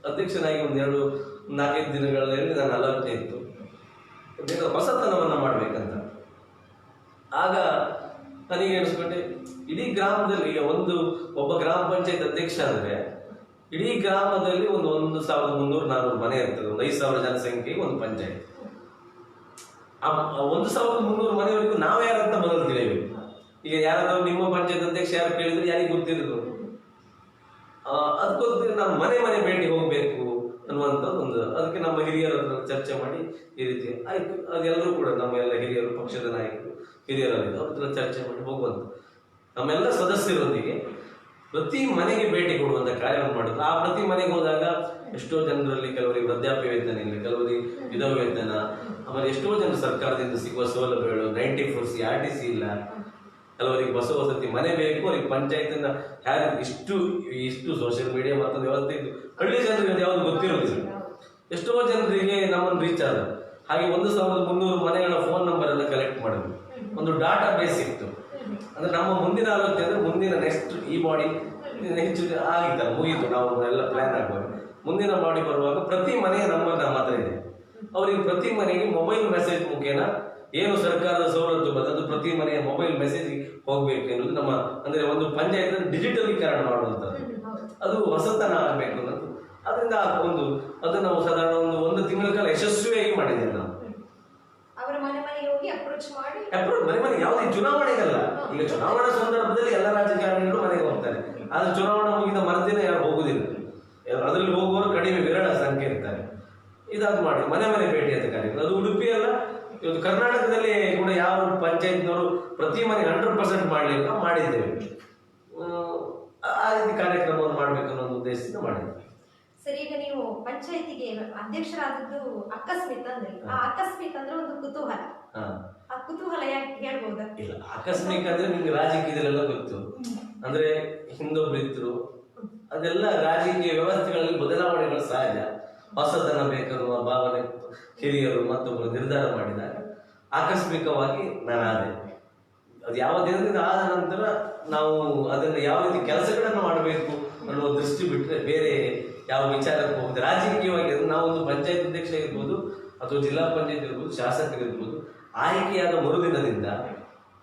ಅಧ್ಯಕ್ಷನಾಗಿ 4-5 ದಿನಗಳಲ್ಲಿ ನನ್ನ ಆಲೋಚನೆ ಇತ್ತು, ಹೊಸತನವನ್ನ ಮಾಡ್ಬೇಕಂತ. ಆಗ ನನಗೆ ಎಣಿಸ್ಕೊಂಡೆ, ಇಡೀ ಗ್ರಾಮದಲ್ಲಿ ಈಗ ಒಬ್ಬ ಗ್ರಾಮ ಪಂಚಾಯತ್ ಅಧ್ಯಕ್ಷ ಅಂದ್ರೆ ಇಡೀ ಗ್ರಾಮದಲ್ಲಿ 1300-400 ಮನೆ ಇರ್ತದೆ. 5,000 ಜನಸಂಖ್ಯೆಗೆ ಒಂದು ಪಂಚಾಯತ್. 1300 ಮನೆಯವರೆಗೂ ನಾವು ಯಾರಂತ ಮೊದಲು ತಿಳಿಯಬೇಕು. ಈಗ ಯಾರಾದ್ರೂ ನಿಮ್ಮ ಪಂಚಾಯತ್ ಅಧ್ಯಕ್ಷ ಯಾರು ಕೇಳಿದ್ರೆ ಯಾರಿಗೆ ಗೊತ್ತಿರೋದು? ಅದಕ್ಕೋಸ್ಕರ ನಾವು ಮನೆ ಭೇಟಿ ಹೋಗ್ಬೇಕು ಅನ್ನುವಂಥದ್ದು ಅದಕ್ಕೆ ನಮ್ಮ ಹಿರಿಯರ ಹತ್ರ ಚರ್ಚೆ ಮಾಡಿ ಈ ರೀತಿ ಆಯ್ತು. ಅದೆಲ್ಲರೂ ಕೂಡ ನಮ್ಮ ಎಲ್ಲ ಹಿರಿಯರು, ಪಕ್ಷದ ನಾಯಕರು, ಹಿರಿಯರಲ್ಲಿದ್ದು ಅವ್ರ ಹತ್ರ ಚರ್ಚೆ ಮಾಡಿ ಹೋಗುವಂತ ನಮ್ಮೆಲ್ಲ ಸದಸ್ಯರೊಂದಿಗೆ ಪ್ರತಿ ಮನೆಗೆ ಭೇಟಿ ಕೊಡುವಂತ ಕಾರ್ಯವನ್ನು ಮಾಡಿದ್ರು. ಆ ಪ್ರತಿ ಮನೆಗೆ ಹೋದಾಗ ಎಷ್ಟೋ ಜನರಲ್ಲಿ ಕೆಲವರಿಗೆ ವೃದ್ಧಾಪ್ಯ ವೇತನ ಇಲ್ಲ, ಕೆಲವರಿಗೆ ವಿಧವ ವೇತನ, ಆಮೇಲೆ ಎಷ್ಟೋ ಜನ ಸರ್ಕಾರದಿಂದ ಸಿಗುವ ಸೌಲಭ್ಯಗಳು 94C RTC ಇಲ್ಲ, ಕೆಲವರಿಗೆ ಬಸ ವಸತಿ ಮನೆ ಬೇಕು, ಅವ್ರಿಗೆ ಪಂಚಾಯತಿಂದ ಇಷ್ಟು ಸೋಷಿಯಲ್ ಮೀಡಿಯಾ ಮತ್ತೊಂದು ವ್ಯವಸ್ಥೆ ಇದ್ದು ಹಳ್ಳಿ ಜನರಿಗೆ ಯಾವ್ದು ಗೊತ್ತಿರೋದಿಲ್ಲ. ಎಷ್ಟೋ ಜನರಿಗೆ ನಮ್ಮನ್ನು ರೀಚ್ ಆದ ಹಾಗೆ 1,300 ಮನೆಗಳ ಫೋನ್ ನಂಬರ್ ಎಲ್ಲ ಕಲೆಕ್ಟ್ ಮಾಡಿದ್ವಿ. ಒಂದು ಡಾಟಾ ಬೇಸ್ ಇತ್ತು. ಅಂದ್ರೆ ನಮ್ಮ ಮುಂದಿನ ಆಲೋಚನೆ ಅಂದ್ರೆ ಮುಂದಿನ ನೆಕ್ಸ್ಟ್ ಈ ಬಾಡಿ ಹೆಚ್ಚು ಆಗಿತ್ತಲ್ಲ, ಮುಗೀತು, ನಾವು ಎಲ್ಲ ಪ್ಲಾನ್ ಆಗುವಾಗ ಮುಂದಿನ ಬಾಡಿ ಬರುವಾಗ ಪ್ರತಿ ಮನೆಯ ನಂಬರ್ ನಮ್ಮ ಹತ್ರ ಇದೆ. ಅವರಿಗೆ ಪ್ರತಿ ಮನೆಗೆ ಮೊಬೈಲ್ ಮೆಸೇಜ್ ಮುಖೇನ ಏನು ಸರ್ಕಾರದ ಸವಲತ್ತು ಬರ್ತದೆ ಪ್ರತಿ ಮನೆಯ ಮೊಬೈಲ್ ಮೆಸೇಜ್ ಹೋಗ್ಬೇಕು ಎನ್ನುವುದು ನಮ್ಮ, ಅಂದ್ರೆ ಒಂದು ಪಂಚಾಯತ್ ಡಿಜಿಟಲೀಕರಣ ಮಾಡುವಂಥದ್ದು. ಅದು ಹೊಸತನ ಆಗಬೇಕು ಅನ್ನೋದು. ಅದರಿಂದ ಅದನ್ನು ನಾವು ಸಾಧಾರಣ ಒಂದು ತಿಂಗಳ ಕಾಲ ಯಶಸ್ವಿಯಾಗಿ ಮಾಡಿದ್ದೇವೆ ನಾವು. ಮನೆ ಯಾವುದೇ ಚುನಾವಣೆಗಲ್ಲ. ಈಗ ಚುನಾವಣಾ ಸಂದರ್ಭದಲ್ಲಿ ಎಲ್ಲ ರಾಜಕಾರಣಿಗಳು ಮನೆಗೆ ಹೋಗ್ತಾರೆ, ಆದ್ರೆ ಚುನಾವಣಾ ಮುಗಿದ ಮರುದಿನ ಯಾರು ಹೋಗುದಿಲ್ಲ. ಅದರಲ್ಲಿ ಹೋಗುವವರು ಕಡಿಮೆ, ವಿರಳ ಸಂಖ್ಯೆ ಇರ್ತಾರೆ. ಇದಾದ್ ಮಾಡಿ ಮನೆ ಭೇಟಿ ಅಂತ ಕಾರ್ಯಕ್ರಮ ಅದು ಉಡುಪಿ ಅಲ್ಲ, ಇವತ್ತು ಕರ್ನಾಟಕದಲ್ಲಿ ಕೂಡ ಯಾವ ಪಂಚಾಯತ್ನವರು ಪ್ರತಿ ಮನೆ 100% ಮಾಡ್ಲಿಕ್ಕೆ ನಾವು ಮಾಡಿದ್ದೇವೆ. ಆ ರೀತಿ ಕಾರ್ಯಕ್ರಮವನ್ನು ಮಾಡ್ಬೇಕು ಅನ್ನೋ ಉದ್ದೇಶದಿಂದ ಮಾಡಿದ್ದೇವೆ. ಸರ್, ಈಗ ನೀವು ಪಂಚಾಯತಿಗೆ ಅಧ್ಯಕ್ಷರಾದದ್ದು ಅಕಸ್ಮಿಕ ಅಂದ್ರೆ, ಆ ಅಕಸ್ಮಿಕ ಅಂದ್ರೆ ಒಂದು ಕುತೂಹಲ. ಆ ಕುತೂಹಲ ಯಾಕೆ ಹೇಳ್ಬೋದಾ? ಇಲ್ಲ, ಆಕಸ್ಮಿಕ ಅಂದ್ರೆ ನಿಮ್ಗೆ ರಾಜಕೀಯದಲ್ಲೆಲ್ಲ ಗೊತ್ತು. ಅಂದ್ರೆ ಹಿಂದೊಬ್ರಿದ್ರು, ಅದೆಲ್ಲ ರಾಜಕೀಯ ವ್ಯವಸ್ಥೆಗಳಲ್ಲಿ ಬದಲಾವಣೆಗಳು ಸಹಜ. ಹೊಸತನ ಬೇಕನ್ನುವ ಭಾವನೆ ಹಿರಿಯರು ಮತ್ತೊಬ್ಬರು ನಿರ್ಧಾರ ಮಾಡಿದಾಗ ಆಕಸ್ಮಿಕವಾಗಿ ನಾನು ಆದೆ. ಅದು ಯಾವ ದಿನದಿಂದ ಆದ ನಂತರ ನಾವು ಅದನ್ನು ಯಾವ ರೀತಿ ಕೆಲಸಗಳನ್ನು ಮಾಡಬೇಕು ಅನ್ನುವ ದೃಷ್ಟಿ ಬಿಟ್ಟರೆ ಬೇರೆ ಯಾವ ವಿಚಾರಕ್ಕೆ ಹೋಗುತ್ತೆ. ರಾಜಕೀಯವಾಗಿ ನಾವೊಂದು ಪಂಚಾಯತ್ ಅಧ್ಯಕ್ಷ ಇರ್ಬೋದು ಅಥವಾ ಜಿಲ್ಲಾ ಪಂಚಾಯತ್ ಇರ್ಬೋದು, ಶಾಸಕರಿರ್ಬೋದು, ಆಯ್ಕೆಯಾದ ಮರುದಿನದಿಂದ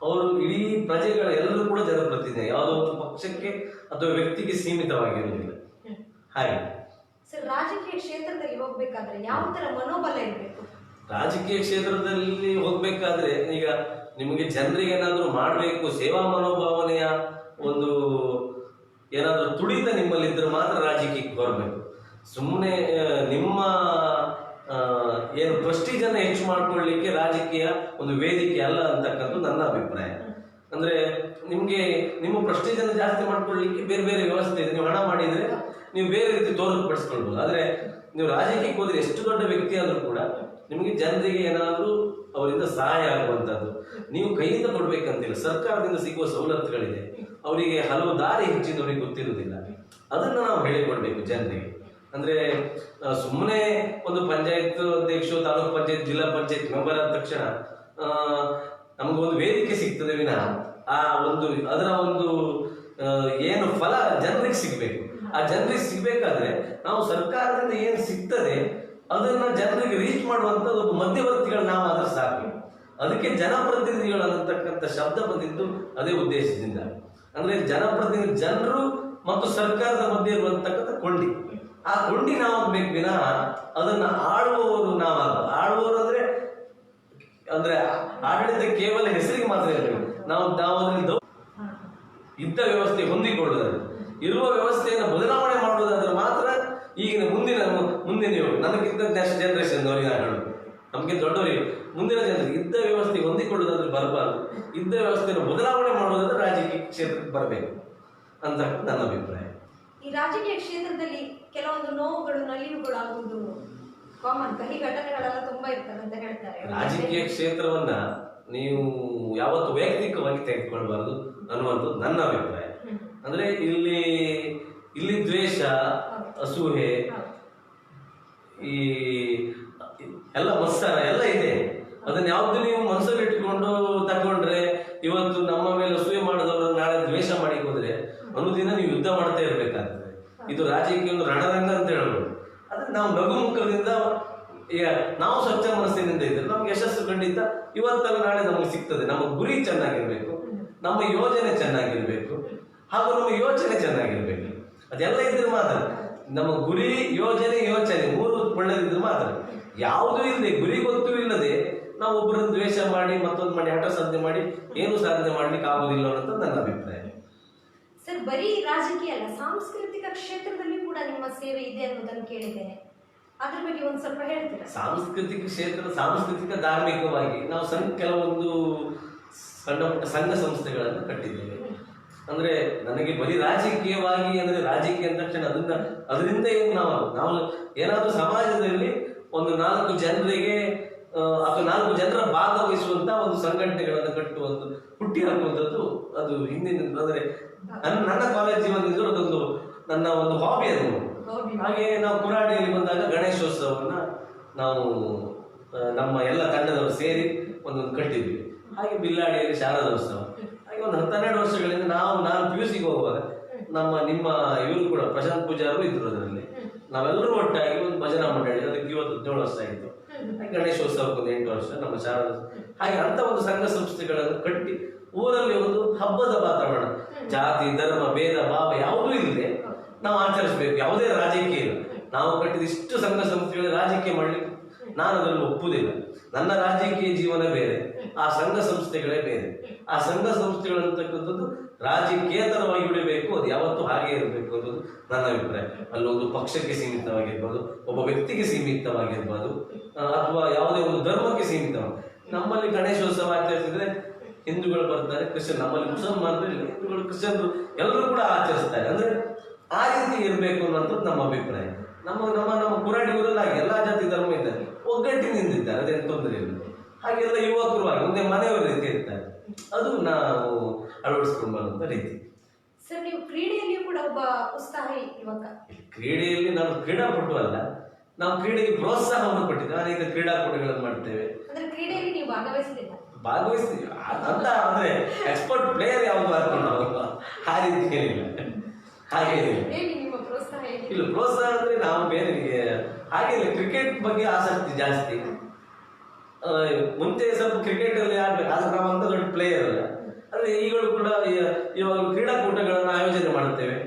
ಅವರು ಇಡೀ ಪ್ರಜೆಗಳ ಎಲ್ಲರೂ ಕೂಡ ಜನಪ್ರತಿನಿಧಿ, ಯಾವುದೋ ಒಂದು ಪಕ್ಷಕ್ಕೆ ಅಥವಾ ವ್ಯಕ್ತಿಗೆ ಸೀಮಿತವಾಗಿರುವುದಿಲ್ಲ. ಹಾಗೆ. ಸರ್, ರಾಜಕೀಯ ಕ್ಷೇತ್ರದಲ್ಲಿ ಹೋಗ್ಬೇಕಾದ್ರೆ ಯಾವ ತರ ಮನೋಬಲ ಇರಬೇಕು? ರಾಜಕೀಯ ಕ್ಷೇತ್ರದಲ್ಲಿ ಹೋಗ್ಬೇಕಾದ್ರೆ ಈಗ ನಿಮಗೆ ಜನರಿಗೆ ಏನಾದ್ರೂ ಮಾಡಬೇಕು, ಸೇವಾ ಮನೋಭಾವನೆಯ ಒಂದು ಏನಾದ್ರೂ ತುಡಿತ ನಿಮ್ಮಲ್ಲಿ ಇದ್ರೆ ಮಾತ್ರ ರಾಜಕೀಯಕ್ಕೆ ಬರಬೇಕು. ಸುಮ್ಮನೆ ನಿಮ್ಮ ಏನು ಪ್ರೆಸ್ಟೀಜ್ ಅನ್ನ ಹೆಚ್ಚು ಮಾಡ್ಕೊಳ್ಳಿಕ್ಕೆ ರಾಜಕೀಯ ಒಂದು ವೇದಿಕೆ ಅಲ್ಲ ಅಂತಕ್ಕಂಥದ್ದು ನನ್ನ ಅಭಿಪ್ರಾಯ. ಅಂದ್ರೆ ನಿಮ್ಗೆ ನಿಮ್ಮ ಪ್ರೆಸ್ಟೀಜ್ ಅನ್ನು ಜಾಸ್ತಿ ಮಾಡ್ಕೊಳ್ಳಿಕ್ಕೆ ಬೇರೆ ಬೇರೆ ವ್ಯವಸ್ಥೆ ಇದೆ. ನೀವು ಹಣ ಮಾಡಿದ್ರೆ ನೀವು ಬೇರೆ ರೀತಿ ತೋರ್ಪಡಿಸ್ಕೊಳ್ಬಹುದು. ಆದ್ರೆ ನೀವು ರಾಜಕೀಯಕ್ಕೆ ಹೋದ್ರೆ ಎಷ್ಟು ದೊಡ್ಡ ವ್ಯಕ್ತಿ ಆದ್ರೂ ಕೂಡ ನಿಮಗೆ ಜನರಿಗೆ ಏನಾದ್ರೂ ಅವರಿಂದ ಸಹಾಯ ಆಗುವಂತದ್ದು ನೀವು ಕೈಯಿಂದ ಕೊಡ್ಬೇಕಂತಿಲ್ಲ. ಸರ್ಕಾರದಿಂದ ಸಿಗುವ ಸವಲತ್ತುಗಳಿದೆ, ಅವರಿಗೆ ಹಲವು ದಾರಿ ಹೆಚ್ಚಿನವರಿಗೆ ಗೊತ್ತಿರುವುದಿಲ್ಲ. ಅದನ್ನ ನಾವು ಹೇಳಿಕೊಡ್ಬೇಕು ಜನರಿಗೆ. ಅಂದ್ರೆ ಸುಮ್ಮನೆ ಒಂದು ಪಂಚಾಯತ್ ಅಧ್ಯಕ್ಷ, ತಾಲೂಕ್ ಪಂಚಾಯತ್, ಜಿಲ್ಲಾ ಪಂಚಾಯತ್ ಮೆಂಬರ್ ಆದ ತಕ್ಷಣ ನಮಗೊಂದು ವೇದಿಕೆ ಸಿಗ್ತದೆ ವಿನಃ ಆ ಒಂದು ಅದರ ಒಂದು ಏನು ಫಲ ಜನರಿಗೆ ಸಿಗ್ಬೇಕು. ಆ ಜನರಿಗೆ ಸಿಗ್ಬೇಕಾದ್ರೆ ನಾವು ಸರ್ಕಾರದಿಂದ ಏನು ಸಿಗ್ತದೆ ಅದನ್ನ ಜನರಿಗೆ ರೀಚ್ ಮಾಡುವಂತ ಒಬ್ಬ ಮಧ್ಯವರ್ತಿಗಳು ನಾವು ಆದ್ರೆ ಸಾಕು. ಅದಕ್ಕೆ ಜನಪ್ರತಿನಿಧಿಗಳು ಅನ್ನತಕ್ಕಂಥ ಶಬ್ದ ಬಂದಿದ್ದು ಅದೇ ಉದ್ದೇಶದಿಂದ. ಅಂದ್ರೆ ಜನಪ್ರತಿನಿಧಿ ಜನರು ಮತ್ತು ಸರ್ಕಾರದ ಮಧ್ಯೆ ಇರುವಂತಕ್ಕಂಥ ಕೊಂಡಿ. ಆ ಕೊಂಡಿ ನಾವು ಬೇಕು ವಿನಃ ಅದನ್ನ ಆಳುವವರು ನಾವಲ್ಲ. ಆಳುವವರು ಅಂದ್ರೆ ಆಡಳಿತ ಕೇವಲ ಹೆಸರಿಗೆ ಮಾತ್ರ ಇರಬೇಕು. ನಾವು ಅದರಲ್ಲಿ ಇದ್ದ ವ್ಯವಸ್ಥೆ ಹೊಂದಿಕೊಳ್ಳುವುದಾದ್ರೆ, ಇರುವ ವ್ಯವಸ್ಥೆಯನ್ನು ಬದಲಾವಣೆ ಮಾಡುವುದಾದ್ರೆ ಮಾತ್ರ ಈಗಿನ ಮುಂದಿನ ನನಗಿಂತ ನೆಕ್ಸ್ಟ್ ಜನರೇಷನ್ ಅವರಿಗೆ ಆಡೋದು, ನಮ್ಗೆ ದೊಡ್ಡವರಿಗೆ ಮುಂದಿನ ಜನರಿಗೆ ಇದ್ದ ವ್ಯವಸ್ಥೆ ಹೊಂದಿಕೊಳ್ಳುವುದಾದ್ರೆ ಬರಬಾರ್ದು. ಇದ್ದ ವ್ಯವಸ್ಥೆಯನ್ನು ಬದಲಾವಣೆ ಮಾಡುವುದಾದ್ರೆ ರಾಜಕೀಯ ಕ್ಷೇತ್ರಕ್ಕೆ ಬರಬೇಕು ಅಂತ ನನ್ನ ಅಭಿಪ್ರಾಯ. ಈ ರಾಜಕೀಯ ಕ್ಷೇತ್ರದಲ್ಲಿ ಕೆಲವೊಂದು ನೋವುಗಳು, ನಲಿವುಗಳು ಆಗುವುದು ಕಾಮನ್, ಕಹಿ ಘಟನೆಗಳೆಲ್ಲ ತುಂಬಾ ಇರ್ತದೆ ಅಂತ ಹೇಳ್ತಾರೆ. ರಾಜಕೀಯ ಕ್ಷೇತ್ರವನ್ನ ನೀವು ಯಾವತ್ತು ವೈಯಕ್ತಿಕವಾಗಿ ತೆಗೆದುಕೊಳ್ಬಾರದು ಅನ್ನುವಂಥದ್ದು ನನ್ನ ಅಭಿಪ್ರಾಯ. ಅಂದ್ರೆ ಇಲ್ಲಿ ದ್ವೇಷ, ಅಸೂಹೆ, ಈ ಎಲ್ಲ ಮತ್ಸರ ಎಲ್ಲ ಇದೆ. ಅದನ್ನ ಯಾವ್ದು ನೀವು ಮನಸ್ಸಲ್ಲಿ ಇಟ್ಕೊಂಡು ತಗೊಂಡ್ರೆ, ಇವತ್ತು ನಮ್ಮ ಮೇಲೆ ಅಸೂಯೆ ಮಾಡಿದವರು ನಾಳೆ ದ್ವೇಷ ಮಾಡಿ ಹೋದ್ರೆ ಅನುದಿನ ನೀವು ಯುದ್ಧ ಮಾಡ್ತಾ ಇರ್ಬೇಕಾಗ್ತದೆ. ಇದು ರಾಜಕೀಯ ಒಂದು ರಣರಂಗ ಅಂತ ಹೇಳ್ಬೋದು. ಆದ್ರೆ ನಾವು ನಗುಮುಖದಿಂದ ಈಗ ನಾವು ಸ್ವಚ್ಛ ಮನಸ್ಸಿನಿಂದ ಇದ್ರೆ ನಮ್ಗೆ ಯಶಸ್ಸು ಖಂಡಿತ ಇವತ್ತಲ್ಲ ನಾಳೆ ನಮಗೆ ಸಿಗ್ತದೆ. ನಮ್ಮ ಗುರಿ ಚೆನ್ನಾಗಿರ್ಬೇಕು, ನಮ್ಮ ಯೋಜನೆ ಚೆನ್ನಾಗಿರ್ಬೇಕು, ಹಾಗೂ ನಮ್ಮ ಯೋಚನೆ ಚೆನ್ನಾಗಿರ್ಬೇಕು. ಅದೆಲ್ಲ ಇದ್ರೆ ಮಾತ್ರ ನಮ್ಮ ಗುರಿ, ಯೋಚನೆ ಮೂರು ಒಳ್ಳೆದಿದ್ರೆ ಮಾತ್ರ. ಯಾವುದೂ ಇಲ್ಲದೆ, ಗುರಿ ಗೊತ್ತೂ ಇಲ್ಲದೆ ನಾವು ಒಬ್ಬರನ್ನು ದ್ವೇಷ ಮಾಡಿ ಮತ್ತೊಂದು ಮಾಡಿ ಹಠ ಸಾಧನೆ ಮಾಡಿ ಏನು ಸಾಧನೆ ಮಾಡ್ಲಿಕ್ಕೆ ಆಗುದಿಲ್ಲ ಅನ್ನೋದು ನನ್ನ ಅಭಿಪ್ರಾಯ. ಸರ್, ಬರೀ ರಾಜಕೀಯ ಅಲ್ಲ, ಸಾಂಸ್ಕೃತಿಕ ಕ್ಷೇತ್ರದಲ್ಲಿ ಕೂಡ ನಿಮ್ಮ ಸೇವೆ ಇದೆ ಅನ್ನೋದನ್ನು ಕೇಳಿದ್ದೇನೆ. ಅದ್ರ ಬಗ್ಗೆ ಒಂದು ಸ್ವಲ್ಪ ಹೇಳ್ತೀರಾ? ಸಾಂಸ್ಕೃತಿಕ ಕ್ಷೇತ್ರ, ಸಾಂಸ್ಕೃತಿಕ ಧಾರ್ಮಿಕವಾಗಿ ನಾವು ಕೆಲವೊಂದು ಸಣ್ಣ ಪುಟ್ಟ ಸಂಘ ಸಂಸ್ಥೆಗಳನ್ನು ಕಟ್ಟಿದ್ದೇವೆ. ಅಂದ್ರೆ ನನಗೆ ಬರೀ ರಾಜಕೀಯವಾಗಿ ಅಂದ್ರೆ ರಾಜಕೀಯ ಅಂದ ತಕ್ಷಣ ಅದರಿಂದ ಏನು ನಾವು ಏನಾದ್ರೂ ಸಮಾಜದಲ್ಲಿ ಒಂದು 4 ಜನರಿಗೆ ಅಥವಾ 4 ಜನರ ಭಾಗವಹಿಸುವಂತ ಒಂದು ಸಂಘಟನೆಗಳನ್ನು ಕಟ್ಟುವಂತ ಹುಟ್ಟಿ ಹಾಕುವಂಥದ್ದು ಅದು ಹಿಂದಿನ ಅಂದ್ರೆ ನನ್ನ ಕಾಲೇಜ್ ಜೀವನದಿಂದ ಅದೊಂದು ನನ್ನ ಒಂದು ಹಾಬಿ ಅದು. ಹಾಗೆ ನಾವು ಕುರಾಡಿಯಲ್ಲಿ ಬಂದಾಗ ಗಣೇಶೋತ್ಸವವನ್ನ ನಾವು ನಮ್ಮ ಎಲ್ಲ ತಂಡದವರು ಸೇರಿ ಒಂದೊಂದು ಕಟ್ಟಿದ್ವಿ. ಹಾಗೆ ಬಿಲ್ಲಾಡಿಯಲ್ಲಿ ಶಾರದೋತ್ಸವ. ಹಾಗೆ ಒಂದು 12 ವರ್ಷಗಳಿಂದ ನಾನು PUC ಹೋಗುವಾಗ ನಿಮ್ಮ ಇವರು ಕೂಡ ಪ್ರಶಾಂತ್ ಪೂಜಾರು ಇದ್ರು. ಅದರಲ್ಲಿ ನಾವೆಲ್ಲರೂ ಒಟ್ಟಾಗಿ ಒಂದು ಭಜನಾ ಮಂಡಳಿ, ಅದಕ್ಕೆ 17 ವರ್ಷ ಆಯಿತು. ಗಣೇಶೋತ್ಸವಕ್ಕೆ ಒಂದು 8 ವರ್ಷ, ನಮ್ಮ ಶಾರದೋತ್ಸವ. ಹಾಗೆ ಅಂತ ಒಂದು ಸಂಘ ಸಂಸ್ಥೆಗಳನ್ನು ಕಟ್ಟಿ ಊರಲ್ಲಿ ಒಂದು ಹಬ್ಬದ ವಾತಾವರಣ, ಜಾತಿ ಧರ್ಮ ಭೇದ ಭಾವ ಯಾವುದೂ ಇಲ್ಲದೆ ನಾವು ಆಚರಿಸಬೇಕು. ಯಾವುದೇ ರಾಜಕೀಯ ಇಲ್ಲ. ನಾವು ಕಟ್ಟಿದ ಇಷ್ಟು ಸಂಘ ಸಂಸ್ಥೆಗಳ ರಾಜಕೀಯ ಮಾಡಲಿಕ್ಕೆ ನಾನು ಅದನ್ನು ಒಪ್ಪುವುದಿಲ್ಲ. ನನ್ನ ರಾಜಕೀಯ ಜೀವನ ಬೇರೆ, ಆ ಸಂಘ ಸಂಸ್ಥೆಗಳೇ ಬೇರೆ. ಆ ಸಂಘ ಸಂಸ್ಥೆಗಳಂತಕ್ಕಂಥದ್ದು ರಾಜಕೀಯತರವಾಗಿ ಬಿಡಬೇಕು, ಅದು ಯಾವತ್ತೂ ಹಾಗೆ ಇರಬೇಕು ಅನ್ನೋದು ನನ್ನ ಅಭಿಪ್ರಾಯ. ಅಲ್ಲೊಂದು ಪಕ್ಷಕ್ಕೆ ಸೀಮಿತವಾಗಿರ್ಬೋದು, ಒಬ್ಬ ವ್ಯಕ್ತಿಗೆ ಸೀಮಿತವಾಗಿರ್ಬೋದು, ಅಥವಾ ಯಾವುದೇ ಒಂದು ಧರ್ಮಕ್ಕೆ ಸೀಮಿತವಾಗಿ. ನಮ್ಮಲ್ಲಿ ಗಣೇಶೋತ್ಸವ ಆಚರಿಸಿದ್ರೆ ಹಿಂದೂಗಳು ಬರ್ತಾರೆ, ಕ್ರಿಶ್ಚಿಯನ್, ನಮ್ಮಲ್ಲಿ ಮುಸಲ್ಮಾನರು ಇಲ್ಲ, ಹಿಂದೂಗಳು ಕ್ರಿಶ್ಚಿಯನ್ರು ಎಲ್ಲರೂ ಕೂಡ ಆಚರಿಸ್ತಾರೆ. ಅಂದ್ರೆ ಆ ರೀತಿ ಇರಬೇಕು ಅನ್ನೋಂಥದ್ದು ನಮ್ಮ ಅಭಿಪ್ರಾಯ. ನಮ್ಮ ಕುರಾಡಿಗರೆಲ್ಲ ಎಲ್ಲಾ ಜಾತಿ ಧರ್ಮ ಇದ್ದಾರೆ, ಒಗ್ಗಟ್ಟಿನಿಂದಿದ್ದಾರೆ, ಅದೇನು ತೊಂದರೆ ಇಲ್ಲ. ಹಾಗೆಲ್ಲ ಯುವಕರು ಆಗಿ ಒಂದೇ ಮನೆಯವರ ರೀತಿ ಇರ್ತಾರೆ. ಅದು ನಾವು ಅಳವಡಿಸ್ಕೊಂಡುವಂತ ರೀತಿ. ಸರ್, ನೀವು ಕ್ರೀಡೆಯಲ್ಲಿ ಕೂಡ ಒಬ್ಬ ಉತ್ಸಾಹಿ ಯುವಕ. ಕ್ರೀಡೆಯಲ್ಲಿ ನಾನು ಕ್ರೀಡಾಪಟು ಅಲ್ಲ, ನಾವು ಕ್ರೀಡೆಗೆ ಪ್ರೋತ್ಸಾಹವನ್ನು ಕೊಟ್ಟಿದ್ದೇವೆ. ಅನೇಕ ಕ್ರೀಡಾಕೂಟಗಳನ್ನು ಮಾಡ್ತೇವೆ. ಅಂದ್ರೆ ಕ್ರೀಡೆಯಲ್ಲಿ ನೀವು ಭಾಗವಹಿಸ್ತೀವಿ ಅಂತ ಅಂದ್ರೆ ಎಕ್ಸ್ಪರ್ಟ್ ಪ್ಲೇಯರ್ ಯಾವುದು ಹಾಕೊಂಡು ಆ ರೀತಿ ಏನಿಲ್ಲ. ಹಾಗೆ ಇಲ್ಲ, ಪ್ರೋತ್ಸಾಹ ಅಂದ್ರೆ ನಾವು ಬೇರೆ ಹಾಗೆ ಕ್ರಿಕೆಟ್ ಬಗ್ಗೆ ಆಸಕ್ತಿ ಜಾಸ್ತಿ. ಮುಂಚೆ ಸ್ವಲ್ಪ ಕ್ರಿಕೆಟ್ ಅಲ್ಲಿ ಆಡ್ಬೇಕು, ಆದ್ರೆ ನಾವು ಅಂತ ದೊಡ್ಡ ಪ್ಲೇಯರ್ ಅಲ್ಲ. ಅಂದ್ರೆ ಈಗಲೂ ಕೂಡ ಇವಾಗ ಕ್ರೀಡಾಕೂಟಗಳನ್ನು ಆಯೋಜನೆ ಮಾಡುತ್ತೇವೆ.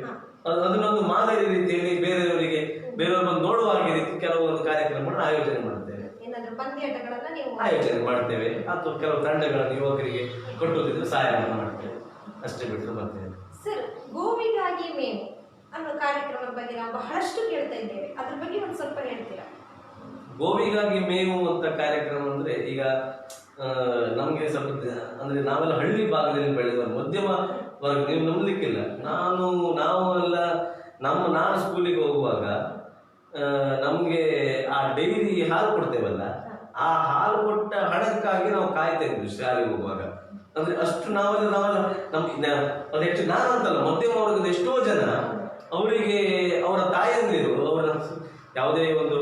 ಅದನ್ನೊಂದು ಮಾದರಿ ರೀತಿಯಲ್ಲಿ ಬೇರೆಯವರು ಬಂದು ನೋಡುವ ಹಾಗೆ ರೀತಿ ಕೆಲವೊಂದು ಕಾರ್ಯಕ್ರಮಗಳನ್ನು ಆಯೋಜನೆ ಮಾಡ್ತೇವೆ. ಏನಾದ್ರೂ ಪಂದ್ಯಾಟಗಳನ್ನ ನೀವು ಆಯೋಜನೆ ಮಾಡ್ತೇವೆ ಅಥವಾ ಕೆಲವು ತಂಡಗಳನ್ನು ಯುವಕರಿಗೆ ಕೊಟ್ಟುವುದಿದ್ರೆ ಸಹಾಯವನ್ನು ಮಾಡ್ತೇವೆ, ಅಷ್ಟೇ ಬಿಟ್ಟರೆ ಬರ್ತೇವೆ. ಸರ್, ಗೋವಿಗಾಗಿ ಮೇವು ಅನ್ನೋ ಕಾರ್ಯಕ್ರಮದ ಬಗ್ಗೆ ನಾವು ಬಹಳಷ್ಟು ಕೇಳ್ತಾ ಇದ್ದೇವೆ, ಅದ್ರ ಬಗ್ಗೆ ಒಂದು ಸ್ವಲ್ಪ ಹೇಳ್ತೀರಾ? ಗೋವಿಗಾಗಿ ಮೇವು ಅಂತ ಕಾರ್ಯಕ್ರಮ ಅಂದ್ರೆ ಈಗ ನಮಗೆ ಸ್ವಲ್ಪ ಅಂದ್ರೆ ನಾವೆಲ್ಲ ಹಳ್ಳಿ ಭಾಗದಲ್ಲಿ ಬೆಳೆದವರು, ಮಧ್ಯಮ ವರ್ಗ, ನೀವು ನಂಬಲಿಕ್ಕಿಲ್ಲ. ನಾನು ಸ್ಕೂಲಿಗೆ ಹೋಗುವಾಗ ನಮ್ಗೆ ಆ ಡೈರಿ ಹಾಲು ಕೊಡ್ತೇವಲ್ಲ, ಆ ಹಾಲು ಕೊಟ್ಟ ಹಣಕ್ಕಾಗಿ ನಾವು ಕಾಯ್ತಾ ಇದ್ವಿ ಶಾಲೆಗೆ ಹೋಗುವಾಗ. ಅಂದ್ರೆ ಅಷ್ಟು ನಾವೆಲ್ಲ ಅದೆಷ್ಟು ನಾನು ಅಂತಲ್ಲ, ಮಧ್ಯಮ ವರ್ಗದ ಎಷ್ಟೋ ಜನ ಅವರಿಗೆ ಅವರ ತಾಯಂದಿರು ಅವರ ಯಾವುದೇ ಒಂದು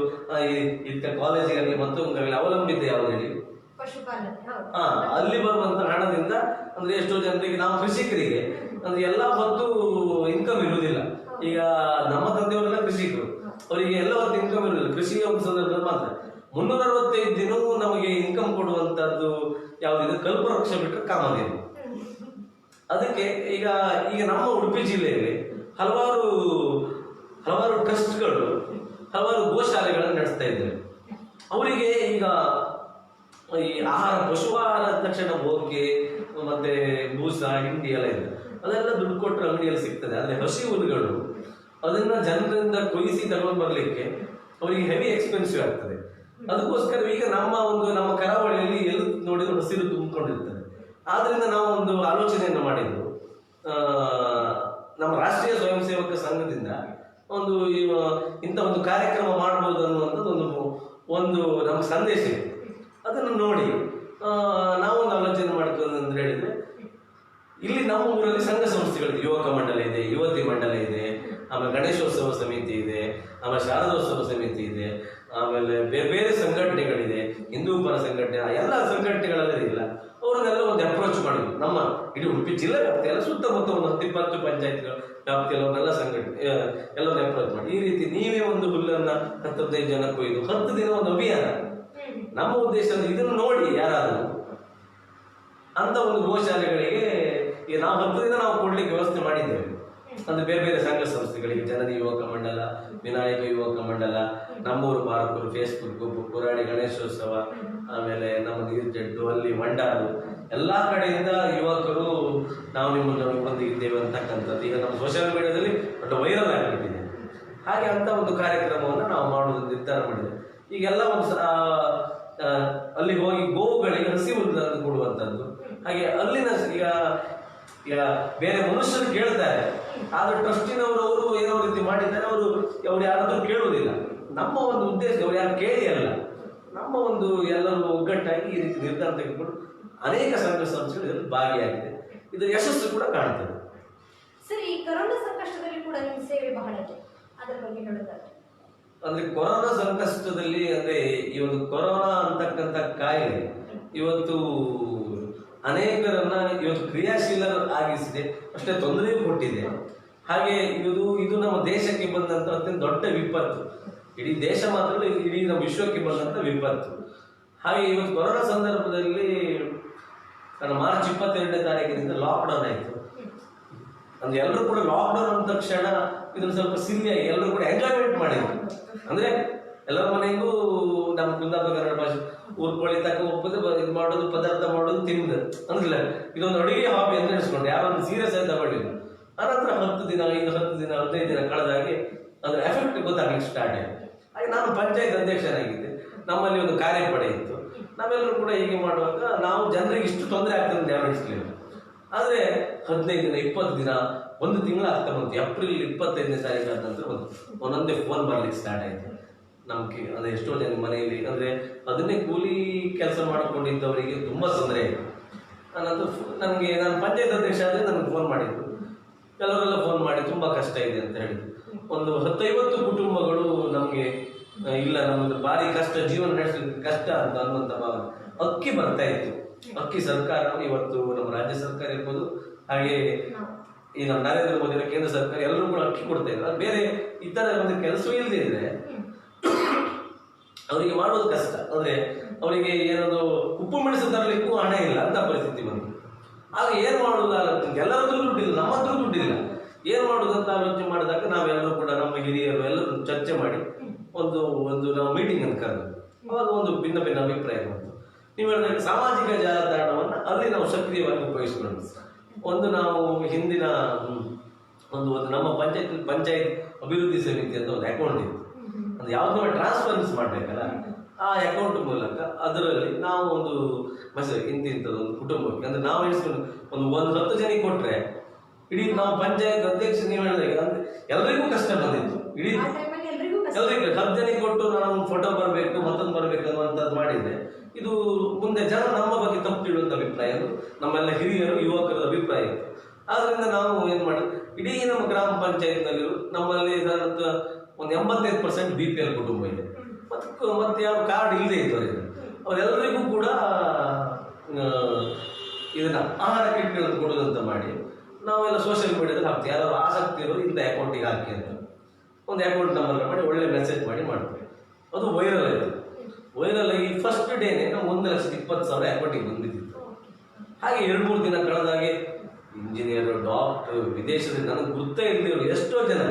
ಕಾಲೇಜಿಗಾಗಲಿ ಮತ್ತೊಂದಾಗಲಿ ಅವಲಂಬಿತ ಯಾವ್ದು ಹೇಳಿ ಅಲ್ಲಿ ಬರುವಂತ ಹಣದಿಂದ ಅಂದ್ರೆ ಎಷ್ಟೋ ಜನರಿಗೆ, ನಾವು ಕೃಷಿಕರಿಗೆ ಅಂದ್ರೆ ಎಲ್ಲಾ ಹೊತ್ತು ಇನ್ಕಮ್ ಇರುವುದಿಲ್ಲ. ಈಗ ನಮ್ಮ ತಂದೆಯವರೆಲ್ಲ ಕೃಷಿಕರು, ಅವರಿಗೆ ಎಲ್ಲ ಹೊತ್ತು ಇನ್ಕಮ್ ಇರುವುದಿಲ್ಲ. ಕೃಷಿಯ ಒಂದು ಸಂದರ್ಭದಲ್ಲಿ ಮಾತ್ರ 365 ದಿನವೂ ನಮಗೆ ಇನ್ಕಮ್ ಕೊಡುವಂತದ್ದು ಯಾವುದಿದೆ, ಕಲ್ಪವೃಕ್ಷ ಬಿಟ್ಟರೆ ಕಾಮಧೇನು. ಅದಕ್ಕೆ ಈಗ ನಮ್ಮ ಉಡುಪಿ ಜಿಲ್ಲೆಯಲ್ಲಿ ಹಲವಾರು ಟ್ರಸ್ಟ್ಗಳು, ಹಲವಾರು ಗೋಶಾಲೆಗಳನ್ನು ನಡೆಸ್ತಾ ಇದ್ದೇವೆ. ಅವರಿಗೆ ಈಗ ಈ ಪಶು ಆಹಾರ ತಕ್ಷಣ ಬೋಕೆ ಮತ್ತೆ ಬೂಸ ಹಿಂಡಿ ಎಲ್ಲ ಇದೆ, ಅದೆಲ್ಲ ದುಡ್ಡು ಕೊಟ್ಟರೆ ಅಂಗಡಿಯಲ್ಲಿ ಸಿಗ್ತದೆ. ಆದ್ರೆ ಹಸಿ ಹುಲ್ಲುಗಳು ಅದನ್ನ ಜನರಿಂದ ಕೊಯ್ಯಿಸಿ ತಗೊಂಡು ಬರ್ಲಿಕ್ಕೆ ಅವರಿಗೆ ಹೆವಿ ಎಕ್ಸ್ಪೆನ್ಸಿವ್ ಆಗ್ತದೆ. ಅದಕ್ಕೋಸ್ಕರ ಈಗ ನಮ್ಮ ಕರಾವಳಿಯಲ್ಲಿ ಎಲ್ಲಿ ನೋಡಿದ್ರು ಹಸಿರು ತುಂಬಿಕೊಂಡಿರ್ತದೆ. ಆದ್ರಿಂದ ನಾವು ಒಂದು ಆಲೋಚನೆಯನ್ನು ಮಾಡಿದ್ದು, ನಮ್ಮ ರಾಷ್ಟ್ರೀಯ ಸ್ವಯಂ ಸೇವಕ ಸಂಘದಿಂದ ಇಂಥ ಒಂದು ಕಾರ್ಯಕ್ರಮ ಮಾಡಬಹುದು ಅನ್ನುವಂಥದ್ದು ಒಂದು ನಮ್ಮ ಸಂದೇಶ ಇದೆ. ಅದನ್ನು ನೋಡಿ ನಾವೊಂದು ಆಲೋಚನೆ ಮಾಡ್ಕೊಂಡು ಅಂತ ಹೇಳಿದ್ರೆ, ಇಲ್ಲಿ ನಮ್ಮ ಊರಲ್ಲಿ ಸಂಘ ಸಂಸ್ಥೆಗಳಿದೆ, ಯುವಕ ಮಂಡಲ ಇದೆ, ಯುವತಿ ಮಂಡಲ ಇದೆ, ಆಮೇಲೆ ಗಣೇಶೋತ್ಸವ ಸಮಿತಿ ಇದೆ, ಆಮೇಲೆ ಶಾರದೋತ್ಸವ ಸಮಿತಿ ಇದೆ, ಆಮೇಲೆ ಬೇರೆ ಬೇರೆ ಸಂಘಟನೆಗಳಿದೆ, ಹಿಂದೂ ಪರ ಸಂಘಟನೆ, ಎಲ್ಲ ಸಂಘಟನೆಗಳೆಲ್ಲ ಇಲ್ಲ. ಅವ್ರನ್ನೆಲ್ಲ ಒಂದು ಅಪ್ರೋಚ್ ಮಾಡಿದ್ವಿ. ನಮ್ಮ ಇಡೀ ಉಡುಪಿ ಜಿಲ್ಲೆ ವ್ಯಾಪ್ತಿಯಲ್ಲ, ಸುತ್ತಮುತ್ತ ಒಂದು 10-20 ಪಂಚಾಯತ್ಗಳ ವ್ಯಾಪ್ತಿಯಲ್ಲಿ ಅವ್ರನ್ನೆಲ್ಲ ಸಂಘಟನೆ ಎಲ್ಲರನ್ನ ಅಪ್ರೋಚ್ ಮಾಡಿ, ಈ ರೀತಿ ನೀವೇ ಒಂದು ಹುಲ್ಲನ್ನ 10-15 ಜನ ಕೊಯ್ದು 10 ದಿನ ಒಂದು ಅಭಿಯಾನ. ನಮ್ಮ ಉದ್ದೇಶ ಇದನ್ನು ನೋಡಿ ಯಾರಾದರೂ ಅಂತ ಒಂದು ಗೋಶಾಲೆಗಳಿಗೆ ನಾವು 10 ದಿನ ನಾವು ಕೊಡ್ಲಿಕ್ಕೆ ವ್ಯವಸ್ಥೆ ಮಾಡಿದ್ದೇವೆ. ಅಂದ್ರೆ ಬೇರೆ ಬೇರೆ ಸಂಘ ಸಂಸ್ಥೆಗಳಿಗೆ, ಜನನಿ ಯುವಕ ಮಂಡಲ, ವಿನಾಯಕ ಯುವಕ ಮಂಡಲ, ನಮ್ಮೂರು ಬಾರಕೂರು, ಫೇಸ್ಬುಕ್ ಗ್ರೂಪ್, ಕುರಾಡಿ ಗಣೇಶೋತ್ಸವ, ಆಮೇಲೆ ನಮ್ಮ ನೀರ್ಜಡ್ಡು, ಅಲ್ಲಿ ಮಂಡಾರು, ಎಲ್ಲಾ ಕಡೆಯಿಂದ ಯುವಕರು ನಾವು ನಿಮ್ಮನ್ನು ಬಂದಿದ್ದೇವೆ ಅಂತಕ್ಕಂಥದ್ದು ಈಗ ನಮ್ಮ ಸೋಷಿಯಲ್ ಮೀಡಿಯಾದಲ್ಲಿ ದೊಡ್ಡ ವೈರಲ್ ಆಗಿಬಿಟ್ಟಿದೆ. ಹಾಗೆ ಅಂತ ಒಂದು ಕಾರ್ಯಕ್ರಮವನ್ನು ನಾವು ಮಾಡುವುದು ನಿರ್ಧಾರ ಮಾಡಿದ್ದೇವೆ. ಈಗೆಲ್ಲ ಒಂದು ಅಲ್ಲಿಗೆ ಹೋಗಿ ಗೋವುಗಳಿಗೆ ಹಸಿ ಹುಲ್ಲನ್ನು ಕೊಡುವಂಥದ್ದು. ಹಾಗೆ ಅಲ್ಲಿನ ಈಗ ಬೇರೆ ಮನುಷ್ಯರು ಕೇಳ್ತಾರೆ, ಆದ್ರೆ ಟ್ರಸ್ಟಿನವರು ಏನೋ ರೀತಿ ಮಾಡಿದ್ದಾರೆ, ಅವ್ರು ಯಾರಾದ್ರೂ ಕೇಳುವುದಿಲ್ಲ. ನಮ್ಮ ಒಂದು ಉದ್ದೇಶ ಅವ್ರು ಯಾರು ಕೇಳಿ ಅಲ್ಲ, ನಮ್ಮ ಒಂದು ಎಲ್ಲರೂ ಒಗ್ಗಟ್ಟಾಗಿ ಈ ರೀತಿ ನಿರ್ಧಾರ ತೆಗೆದುಕೊಂಡು ಅನೇಕ ಸಂಘ ಸಂಸ್ಥೆಗಳು ಇದರಲ್ಲಿ ಭಾಗಿಯಾಗಿದೆ. ಇದರ ಯಶಸ್ಸು ಕೂಡ ಕಾಣ್ತದೆ. ಸರಿ, ಈ ಕೊರೋನಾ ಸಂಕಷ್ಟದಲ್ಲಿ ಕೂಡ ನಿಮ್ಮ ಸೇವೆ ಬಹಳ ಇದೆ, ಅದರ ಬಗ್ಗೆ ಹೇಳೋದಾದ್ರೆ? ಅಂದ್ರೆ ಕೊರೋನಾ ಸಂಕಷ್ಟದಲ್ಲಿ ಅಂದ್ರೆ ಈ ಒಂದು ಕೊರೋನಾ ಅಂತಕ್ಕಂಥ ಕಾಯಿಲೆ ಇವತ್ತು ಅನೇಕರನ್ನ ಇವತ್ತು ಕ್ರಿಯಾಶೀಲರಾಗಿಸಿದೆ, ಅಷ್ಟೇ ತೊಂದರೆಯೂ ಕೊಟ್ಟಿದೆ. ಹಾಗೆ ಇದು ನಮ್ಮ ದೇಶಕ್ಕೆ ಬಂದಂತ ಅತ್ಯಂತ ದೊಡ್ಡ ವಿಪತ್ತು. ಇಡೀ ದೇಶ ಮಾತ್ರ ಇಡೀ ನಮ್ಮ ವಿಶ್ವಕ್ಕೆ ಬಂದಂತ ವಿಪತ್ತು. ಹಾಗೆ ಇವತ್ತು ಕೊರೋನಾ ಸಂದರ್ಭದಲ್ಲಿ ಮಾರ್ಚ್ 22ನೇ ತಾರೀಕಿನಿಂದ ಲಾಕ್ಡೌನ್ ಆಯಿತು. ಅಂದ್ರೆ ಎಲ್ಲರೂ ಕೂಡ ಲಾಕ್ಡೌನ್ ಅಂದ ತಕ್ಷಣ ಇದನ್ನು ಸ್ವಲ್ಪ ಸಿಲ್ಲಿಯಾಗಿ ಎಲ್ಲರೂ ಕೂಡ ಎಂಜಾಯ್ಮೆಂಟ್ ಮಾಡಿದ್ರು. ಅಂದ್ರೆ ಎಲ್ಲರ ಮನೆಗೂ ನಮ್ಮ ಕುಂದಾಪುರ ಕನ್ನಡ ಭಾಷೆ ಊರ್ಕೊಳ್ಳಿ ತಕ್ಕ ಒಪ್ಪದು, ಇದು ಮಾಡೋದು, ಪದಾರ್ಥ ಮಾಡೋದು, ತಿಂದು ಅಂದ್ರಲ್ಲ ಇದೊಂದು ಅಡುಗೆ ಹಾಬಿ ಅಂತ ನೆನೆಸ್ಕೊಂಡು ಯಾರೊಂದು ಸೀರಿಯಸ್ ಆಗಿ ತಗೊಳ್ಳಿಲ್ಲ. ಆನಂತರ 10 ದಿನ 15 ದಿನ ಕಳೆದಾಗಿ ಅದ್ರ ಎಫೆಕ್ಟ್ ಗೊತ್ತಾಗ್ಲಿಕ್ಕೆ ಸ್ಟಾರ್ಟ್ ಆಯಿತು. ಹಾಗೆ ನಾನು ಪಂಚಾಯತ್ ಅಧ್ಯಕ್ಷನಾಗಿದ್ದೆ, ನಮ್ಮಲ್ಲಿ ಒಂದು ಕಾರ್ಯಪಡೆ ಇತ್ತು. ನಾವೆಲ್ಲರೂ ಕೂಡ ಹೀಗೆ ಮಾಡುವಾಗ ನಾವು ಜನರಿಗೆ ಇಷ್ಟು ತೊಂದರೆ ಆಗ್ತದೆ ಅಂತ ಗಮನಿಸಲಿಲ್ಲ. ಆದರೆ 15 ದಿನ 20 ದಿನ 1 ತಿಂಗಳು ಆಗ್ತಾ ಬಂತು. ಏಪ್ರಿಲ್ 25ನೇ ತಾರೀಕು ಆದ ನಂತರ ಒಂದೊಂದೇ ಫೋನ್ ಬರ್ಲಿಕ್ಕೆ ಸ್ಟಾರ್ಟ್ ಆಯಿತು ನಮ್ಗೆ. ಅಂದ್ರೆ ಎಷ್ಟೋ ಜನ ಮನೆಯಲ್ಲಿ ಅಂದ್ರೆ ಅದನ್ನೇ ಕೂಲಿ ಕೆಲಸ ಮಾಡಿಕೊಂಡಿದ್ದವರಿಗೆ ತುಂಬಾ ತೊಂದರೆ ಆಯಿತು. ನಾನು ಪಂಚಾಯತ್ ಅಧ್ಯಕ್ಷ ಆದರೆ ನನಗೆ ಫೋನ್ ಮಾಡಿದ್ರು, ಕೆಲವರೆಲ್ಲ ಫೋನ್ ಮಾಡಿ ತುಂಬಾ ಕಷ್ಟ ಇದೆ ಅಂತ ಹೇಳಿದ್ರು. ಒಂದು 10-50 ಕುಟುಂಬಗಳು ನಮಗೆ ಇಲ್ಲ, ನಮ್ಮದು ಭಾರಿ ಕಷ್ಟ, ಜೀವನ ನಡೆಸಲಿಕ್ಕೆ ಕಷ್ಟ ಅಂತ ಅನ್ನುವಂಥ ಭಾವನೆ. ಅಕ್ಕಿ ಬರ್ತಾ ಇತ್ತು. ಅಕ್ಕಿ ಸರ್ಕಾರ ಇವತ್ತು ನಮ್ಮ ರಾಜ್ಯ ಸರ್ಕಾರ ಇರ್ಬೋದು, ಹಾಗೆ ಈ ನಮ್ಮ ನರೇಂದ್ರ ಮೋದಿ ಕೇಂದ್ರ ಸರ್ಕಾರ ಎಲ್ಲರೂ ಕೂಡ ಅಕ್ಕಿ ಕೊಡ್ತಾ ಇದ್ದಾರೆ. ಬೇರೆ ಇತರ ಒಂದು ಕೆಲಸವೂ ಇಲ್ಲದೆ ಇದ್ರೆ ಅವರಿಗೆ ಮಾಡೋದು ಕಷ್ಟ. ಅಂದ್ರೆ ಅವರಿಗೆ ಏನದು ಉಪ್ಪು ಮೆಣಸು ತರಲಿಕ್ಕೂ ಹಣ ಇಲ್ಲ ಅಂತ ಪರಿಸ್ಥಿತಿ ಬಂತು. ಆಗ ಏನ್ ಮಾಡುವುದಾಗುತ್ತೆ, ಎಲ್ಲರದ್ದು ದುಡ್ಡಿಲ್ಲ, ನಮ್ಮ ಹತ್ರ ದುಡ್ಡಿಲ್ಲ. ಏನು ಮಾಡೋದಂತ ಆಲೋಚನೆ ಮಾಡಿದಾಗ ನಾವೆಲ್ಲರೂ ಕೂಡ ನಮ್ಮ ಹಿರಿಯರು ಎಲ್ಲರೂ ಚರ್ಚೆ ಮಾಡಿ ಒಂದು ಒಂದು ನಾವು ಮೀಟಿಂಗ್ ಅಂತ ಕರೆದು ಅವಾಗ ಒಂದು ಭಿನ್ನ ಭಿನ್ನ ಅಭಿಪ್ರಾಯ ಬಂತು. ನೀವು ಹೇಳಿದಾಗ ಸಾಮಾಜಿಕ ಜಾಲತಾಣವನ್ನು ಅಲ್ಲಿ ನಾವು ಸಕ್ರಿಯವಾಗಿ ಉಪಯೋಗಿಸ್ಕೊಂಡು ಒಂದು ನಾವು ಹಿಂದಿನ ಒಂದು ನಮ್ಮ ಪಂಚಾಯತ್ ಅಭಿವೃದ್ಧಿ ಸಮಿತಿ ಅಂತ ಒಂದು ಅಕೌಂಟ್ ಇತ್ತು. ಅದು ಯಾವುದೋ ಟ್ರಾನ್ಸ್ಫರೆನ್ಸ್ ಮಾಡಬೇಕಲ್ಲ, ಆ ಅಕೌಂಟ್ ಮೂಲಕ ಅದರಲ್ಲಿ ನಾವು ಒಂದು ಮೆಸೇಜ್ ಇಂಥದ್ದು ಒಂದು ಕುಟುಂಬಕ್ಕೆ ಅಂದ್ರೆ ನಾವು ಎಣಿಸ್ಕೊಂಡು ಒಂದು 10 ಜನಕ್ಕೆ ಕೊಟ್ಟರೆ ಇಡೀ ನಾವು ಪಂಚಾಯತ್ ಅಧ್ಯಕ್ಷ ನೀವು ಹೇಳಿದಾಗ ಅಂದ್ರೆ ಎಲ್ಲರಿಗೂ ಕಷ್ಟ ಬಂದಿತ್ತು. ಇಡೀ ಎಲ್ಲರಿಗೂ 10 ಜನಕ್ಕೆ ಕೊಟ್ಟು ನಾವು ಫೋಟೋ ಬರಬೇಕು ಮತ್ತೊಂದು ಬರಬೇಕು ಅನ್ನುವಂಥದ್ದು ಮಾಡಿದ್ರೆ ಇದು ಮುಂದೆ ಜನ ನಮ್ಮ ಬಗ್ಗೆ ತಪ್ಪು ತಿಳುವಂಥ ಅಭಿಪ್ರಾಯ, ಅದು ನಮ್ಮೆಲ್ಲ ಹಿರಿಯರು ಯುವಕರ ಅಭಿಪ್ರಾಯ ಇತ್ತು. ಆದ್ರಿಂದ ನಾವು ಏನು ಮಾಡಿದ್ವಿ, ಇಡೀ ನಮ್ಮ ಗ್ರಾಮ ಪಂಚಾಯತ್ನಲ್ಲಿ ನಮ್ಮಲ್ಲಿ ಒಂದು 85% BPL ಕುಟುಂಬ ಇದೆ. ಮತ್ತೆ ಯಾವ ಕಾರ್ಡ್ ಇಲ್ಲದೆ ಇದ್ದವರಿಗೆ ಅವರೆಲ್ಲರಿಗೂ ಕೂಡ ಇದನ್ನ ಆಹಾರ ಕಿಟ್ಗಳನ್ನು ಕೊಡೋದಂತ ಮಾಡಿ ನಾವೆಲ್ಲ ಸೋಷಿಯಲ್ ಮೀಡಿಯಾದಲ್ಲಿ ಹಾಕ್ತೀವಿ. ಯಾರು ಆಸಕ್ತಿ ಇರೋದು ಇಂಥ ಅಕೌಂಟಿಗೆ ಹಾಕಿ ಅಂತ ಒಂದು ಅಕೌಂಟ್ ನಂಬರ್ ಮಾಡಿ ಒಳ್ಳೆ ಮೆಸೇಜ್ ಮಾಡ್ತೀವಿ. ಅದು ವೈರಲ್ ಆಯಿತು. ವೈರಲ್ ಆಗಿ ಫಸ್ಟ್ ಡೇನೆ ನಾವು 1,20,000 ಅಕೌಂಟಿಗೆ ಬಂದಿದ್ದಿತ್ತು. ಹಾಗೆ 2-3 ದಿನ ಕಳೆದಾಗೆ ಇಂಜಿನಿಯರ್, ಡಾಕ್ಟರ್, ವಿದೇಶದಲ್ಲಿ ನನಗೆ ಗುರ್ತ ಇಲ್ದಿರೋ ಎಷ್ಟೋ ಜನ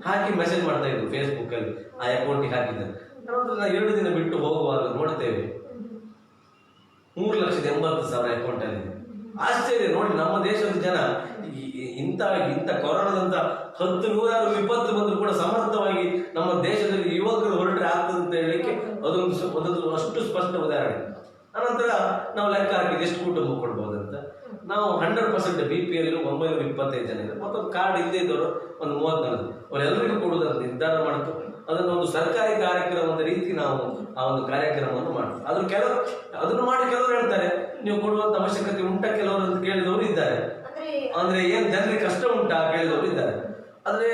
ಹಾಕಿ ಮೆಸೇಜ್ ಮಾಡ್ತಾ ಇದ್ರು ಫೇಸ್ಬುಕ್ಕಲ್ಲಿ ಆ ಅಕೌಂಟಿಗೆ ಹಾಕಿದ್ದಾರೆ. ನಾವು 2 ದಿನ ಬಿಟ್ಟು ಹೋಗುವಾಗ ನೋಡ್ತೇವೆ 3,80,000 ಅಕೌಂಟ್ ಅಲ್ಲಿ. ಆಶ್ಚರ್ಯ ನೋಡಿ, ನಮ್ಮ ದೇಶದ ಜನ ಇಂಥ ಕೊರೋನಾದಂತ 10-100 ವಿಪತ್ತು ಬಂದರೂ ಕೂಡ ಸಮರ್ಥವಾಗಿ ನಮ್ಮ ದೇಶದಲ್ಲಿ ಯುವಕರು ಹೊರಟ್ರೆ ಆಗ್ತದೆ ಅಂತ ಹೇಳಲಿಕ್ಕೆ ಅದೊಂದು ಅಷ್ಟು ಸ್ಪಷ್ಟ ಉದಾಹರಣೆ. ಅನಂತರ ನಾವು ಲೆಕ್ಕ ಹಾಕಿದ್ದು ಎಷ್ಟು ಕುಟುಂಬ ಕೊಡ್ಬೋದಂತ. ನಾವು 100% BPL 925 ಜನ ಇದೆ. ಮತ್ತೊಂದು ಕಾರ್ಡ್ ಇಲ್ಲದೆ ಇದ್ದವರು ಒಂದು 34, ಅವರೆಲ್ಲರಿಗೂ ಕೊಡುವುದಂತ ನಿರ್ಧಾರ ಮಾಡ್ತು. ಅದನ್ನು ಒಂದು ಸರ್ಕಾರಿ ಕಾರ್ಯಕ್ರಮದ ರೀತಿ ನಾವು ಆ ಒಂದು ಕಾರ್ಯಕ್ರಮವನ್ನು ಮಾಡ್ತೀವಿ. ಅದನ್ನು ಮಾಡಿ ಕೆಲವರು ಹೇಳ್ತಾರೆ ನೀವು ಕೊಡುವಂತ ಅವಶ್ಯಕತೆ ಉಂಟಾ ಕೆಲವರು ಅಂತ ಕೇಳಿದವರು ಇದ್ದಾರೆ. ಅಂದ್ರೆ ಏನ್ ಜನರಿಗೆ ಕಷ್ಟ ಉಂಟಾ ಕೇಳಿದವರು ಇದ್ದಾರೆ. ಆದ್ರೆ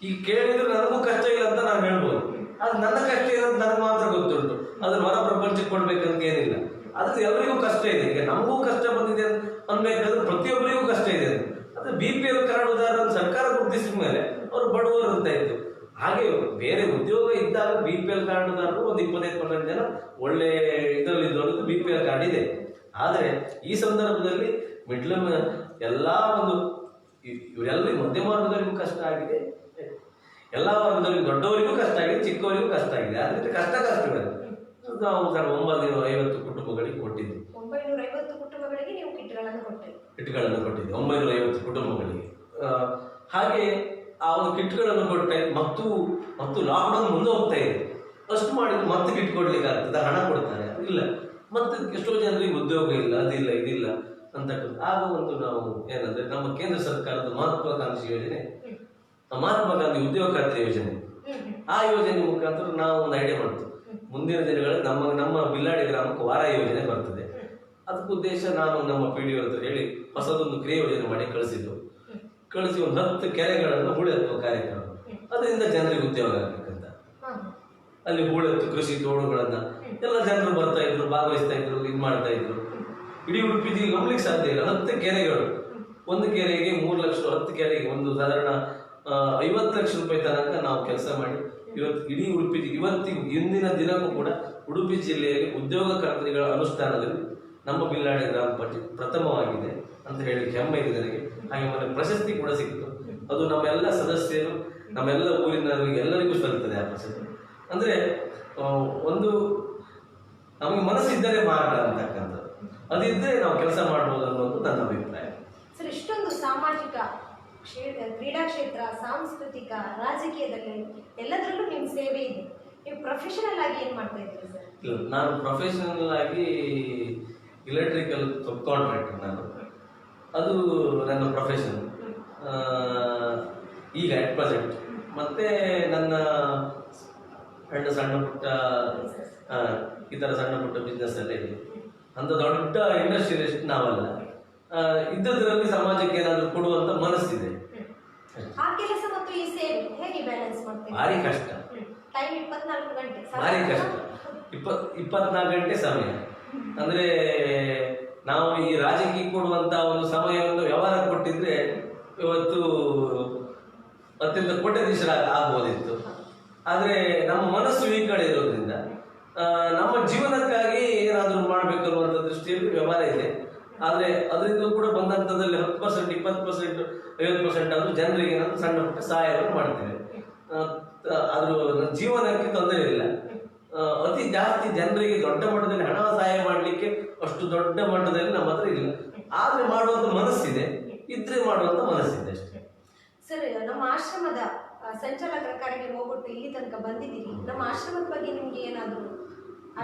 ಈ ಕೇಳಿದ್ರು ನನಗೂ ಕಷ್ಟ ಇಲ್ಲ ಅಂತ ನಾನು ಹೇಳ್ಬೋದು. ಅದು ನನ್ನ ಕಷ್ಟ ಇರೋದು ನನಗೆ ಮಾತ್ರ ಗೊತ್ತುಂಟು. ಅದನ್ನ ಹೊರ ಪ್ರಪಂಚಕ್ಕೆ ಕೊಡ್ಬೇಕಂತ ಏನಿಲ್ಲ. ಅದು ಎಲ್ಲರಿಗೂ ಕಷ್ಟ ಇದೆ. ಈಗ ನಮಗೂ ಕಷ್ಟ ಬಂದಿದೆ ಅನ್ಬೇಕಾದ್ರೆ ಪ್ರತಿಯೊಬ್ಬರಿಗೂ ಕಷ್ಟ ಇದೆ. ಅದು BPL ಕಾರ್ಡ್ ಉದಾಹರಣೆ ಸರ್ಕಾರ ಗುರುತಿಸಿದ ಮೇಲೆ ಅವರು ಬಡವರು ಅಂತ ಇತ್ತು. ಹಾಗೆ ಬೇರೆ ಉದ್ಯೋಗ ಇದ್ದಾಗ BPL ಕಾರ್ಡ್ದಾರರು ಒಂದು 25% ಜನ ಒಳ್ಳೆ ಇದರಲ್ಲಿ ಇದ್ದವರಿಗೆ BPL ಕಾರ್ಡ್ ಇದೆ. ಆದರೆ ಈ ಸಂದರ್ಭದಲ್ಲಿ ಮಿಡ್ಲ್ ಎಲ್ಲ ಒಂದು ಇವರೆಲ್ಲರಿಗೂ ಮಧ್ಯಮ ವರ್ಗದವರಿಗೂ ಕಷ್ಟ ಆಗಿದೆ, ಎಲ್ಲ ವರ್ಗದವರಿಗೂ ದೊಡ್ಡವರಿಗೂ ಕಷ್ಟ ಆಗಿದೆ, ಚಿಕ್ಕವರಿಗೂ ಕಷ್ಟ ಆಗಿದೆ. ಆದ್ರೆ ಕಷ್ಟಗಳು ನಾವು 950 ಕುಟುಂಬಗಳಿಗೆ ಕೊಟ್ಟಿದ್ವಿ. 950 ಕುಟುಂಬಗಳಿಗೆ ನೀವು ಕಿಟ್ಗಳನ್ನು ಕೊಟ್ಟಿದ್ವಿ 950 ಕುಟುಂಬಗಳಿಗೆ. ಹಾಗೆ ಆ ಒಂದು ಕಿಟ್ಗಳನ್ನು ಕೊಟ್ಟೆ ಮತ್ತು ಲಾಕ್ಡೌನ್ ಮುಂದೆ ಹೋಗ್ತಾ ಇದೆ. ಅಷ್ಟು ಮಾಡಿದ್ರು ಮತ್ತೆ ಕಿಟ್ ಕೊಡ್ಲಿಕ್ಕೆ ಆಗ್ತದೆ, ಹಣ ಕೊಡ್ತಾರೆ ಇಲ್ಲ, ಮತ್ತೆ ಎಷ್ಟೋ ಜನರಿಗೆ ಉದ್ಯೋಗ ಇಲ್ಲ, ಅದಿಲ್ಲ ಇದಿಲ್ಲ ಅಂತಕ್ಕಂಥ. ಆಗ ಒಂದು ನಾವು ಏನಂದ್ರೆ ನಮ್ಮ ಕೇಂದ್ರ ಸರ್ಕಾರದ ಮಹತ್ವಾಕಾಂಕ್ಷಿ ಯೋಜನೆ ಮಹಾತ್ಮ ಗಾಂಧಿ ಉದ್ಯೋಗ ಖಾತ್ರಿ ಯೋಜನೆ, ಆ ಯೋಜನೆ ಮುಖಾಂತರ ನಾವು ಒಂದು ಐಡಿಯಾ ಮಾಡ್ತೀವಿ. ಮುಂದಿನ ದಿನಗಳಲ್ಲಿ ನಮ್ಮ ಬಿಲ್ಲಾಡಿ ಗ್ರಾಮಕ್ಕೆ ವಾರ ಯೋಜನೆ ಬರ್ತದೆ. ಅದಕ್ಕೆ ಉದ್ದೇಶ ನಾನು ನಮ್ಮ PDO ಹತ್ರ ಹೇಳಿ ಹೊಸದೊಂದು ಕ್ರಿಯೆ ಯೋಜನೆ ಮಾಡಿ ಕಳಿಸಿ ಒಂದು 10 ಕೆರೆಗಳನ್ನು ಹೂಳೆತ್ತುವ ಕಾರ್ಯಕ್ರಮ. ಅದರಿಂದ ಜನರಿಗೆ ಉದ್ಯೋಗ ಆಗ್ಬೇಕಂತ ಅಲ್ಲಿ ಹೂಳೆತ್ತು ಕೃಷಿ ತೋಡುಗಳನ್ನ ಎಲ್ಲ ಜನರು ಬರ್ತಾ ಇದ್ರು, ಭಾಗವಹಿಸ್ತಾ ಇದ್ರು, ಇದು ಮಾಡ್ತಾ ಇದ್ರು. ಇಡೀ ಉಡುಪಿ ಜಿಲ್ಲೆ ನಂಬಲಿಕ್ಕೆ ಸಾಧ್ಯ ಇಲ್ಲ. 10 ಕೆರೆಗಳು, ಒಂದು ಕೆರೆಗೆ 3 ಲಕ್ಷ, 10 ಕೆರೆಗೆ ಒಂದು ಸಾಧಾರಣ 50 ಲಕ್ಷ ರೂಪಾಯಿ ತನಕ ನಾವು ಕೆಲಸ ಮಾಡಿ ಇವತ್ತು ಇಡೀ ಉಡುಪಿ ಇಂದಿನ ದಿನಕ್ಕೂ ಕೂಡ ಉಡುಪಿ ಜಿಲ್ಲೆಯಲ್ಲಿ ಉದ್ಯೋಗ ಖಾತ್ರಿಗಳ ಅನುಷ್ಠಾನದಲ್ಲಿ ನಮ್ಮ ಬಿಲ್ಲಾಡಿ ಗ್ರಾಮ ಪಂಚಾಯತ್ ಪ್ರಥಮವಾಗಿದೆ ಅಂತ ಹೇಳಿ ಹೆಮ್ಮೆ ಇದೆ ನನಗೆ. ಹಾಗೆ ನನಗೆ ಪ್ರಶಸ್ತಿ ಕೂಡ ಸಿಕ್ತು. ಅದು ನಮ್ಮೆಲ್ಲ ಸದಸ್ಯರು, ನಮ್ಮೆಲ್ಲ ಊರಿನವರಿಗೆ ಎಲ್ಲರಿಗೂ ಸಲ್ತದೆ ಆ ಪ್ರಶಸ್ತಿ. ಅಂದ್ರೆ ಒಂದು ನಮಗೆ ಮನಸ್ಸಿದ್ದರೆ ಮಾರ್ಗ ಅಂತಕ್ಕಂಥದ್ದು, ಅದಿದ್ದರೆ ನಾವು ಕೆಲಸ ಮಾಡ್ಬೋದು ಅನ್ನೋದು ನನ್ನ ಅಭಿಪ್ರಾಯ. ಸರ್, ಇಷ್ಟೊಂದು ಸಾಮಾಜಿಕ ಕ್ರೀಡಾ ಕ್ಷೇತ್ರ, ಸಾಂಸ್ಕೃತಿಕ, ರಾಜಕೀಯದಲ್ಲಿ ಎಲ್ಲದರಲ್ಲೂ ನಿಮ್ಮ ಸೇವೆ ಇದೆ. ನೀವು ಪ್ರೊಫೆಷನಲ್ ಆಗಿ ಏನ್ ಮಾಡ್ತಾ ಇದ್ದೀರಿ ಸರ್? ಇಲ್ಲ, ನಾನು ಪ್ರೊಫೆಷನಲ್ ಆಗಿ ಇಲೆಕ್ಟ್ರಿಕಲ್ ಕಾಂಟ್ರಾಕ್ಟರ್. ನಾನು ಅದು ನನ್ನ ಪ್ರೊಫೆಷನ್ ಈಗ ಅಟ್ ಪ್ರೆಸೆಂಟ್. ಮತ್ತೆ ನನ್ನ ಸಣ್ಣ ಪುಟ್ಟ ಈ ಥರ ಸಣ್ಣ ಪುಟ್ಟ ಬಿಸ್ನೆಸ್ ಎಲ್ಲ ಇದೆ. ಅಂತ ದೊಡ್ಡ ಇಂಡಸ್ಟ್ರಿಯಲಿಸ್ಟ್ ನಾವಲ್ಲ. ಇದ್ದದ್ರಲ್ಲಿ ಸಮಾಜಕ್ಕೆ ಏನಾದರೂ ಕೊಡುವಂತ ಮನಸ್ಸಿದೆ. ಆ ಕೆಲಸ ಮತ್ತು ಈ ಸೇವೆ ಹೇಗೆ ಬ್ಯಾಲೆನ್ಸ್ ಮಾಡ್ತೀರಿ? ಭಾರಿ ಕಷ್ಟ. ಟೈಮ್ 24 ಗಂಟೆ, ಭಾರಿ ಕಷ್ಟ. 24 ಗಂಟೆ ಸಮಯ ಅಂದ್ರೆ ನಾವು ಈ ರಾಜಕೀಯ ಕೊಡುವಂತ ಒಂದು ಸಮಯವನ್ನು ವ್ಯವಹಾರ ಕೊಟ್ಟಿದ್ರೆ ಇವತ್ತು ಅತ್ಯಂತ ಕೋಟ್ಯಾಧೀಶರ ಆಗ್ಬೋದಿತ್ತು. ಆದ್ರೆ ನಮ್ಮ ಮನಸ್ಸು ಈ ಕಡೆ ಇರೋದ್ರಿಂದ ನಮ್ಮ ಜೀವನಕ್ಕಾಗಿ ಏನಾದರೂ ಮಾಡ್ಬೇಕು ಅನ್ನುವಂಥ ದೃಷ್ಟಿಯಲ್ಲಿ ವ್ಯವಹಾರ ಇದೆ. ಆದ್ರೆ ಅದರಿಂದ ಕೂಡ ಬಂದಂತದಲ್ಲಿ 10%, 20%, 50% ಆದ್ರೂ ಜನರಿಗೆ ನಾನು ಸಣ್ಣ ಪುಟ್ಟ ಸಹಾಯವನ್ನು ಮಾಡ್ತೇವೆ. ಆದ್ರೂ ಜೀವನಕ್ಕೆ ತೊಂದರೆ ಇಲ್ಲ. ಅತಿ ಜಾಸ್ತಿ ಜನರಿಗೆ ದೊಡ್ಡ ಮಟ್ಟದಲ್ಲಿ ಹಣ ಸಹಾಯ ಮಾಡಲಿಕ್ಕೆ ಅಷ್ಟು ದೊಡ್ಡ ಮಟ್ಟದಲ್ಲಿ ನಮ್ಮ ಹತ್ರ ಇಲ್ಲ. ಆದ್ರೆ ಮಾಡುವಂತ ಮನಸ್ಸಿದೆ, ಇದ್ರೆ ಮಾಡುವಂತ ಮನಸ್ಸಿದೆ ಅಷ್ಟೇ. ಸರ್, ನಮ್ಮ ಆಶ್ರಮದ ಸಂಚಾಲಕರ ಕಾರ್ಯಕ್ಕೆ ಹೋಗ್ಬಿಟ್ಟು ಇಲ್ಲಿ ತನಕ ಬಂದಿದ್ದೀರಿ. ನಮ್ಮ ಆಶ್ರಮದ ಬಗ್ಗೆ ನಿಮ್ಗೆ ಏನಾದ್ರು?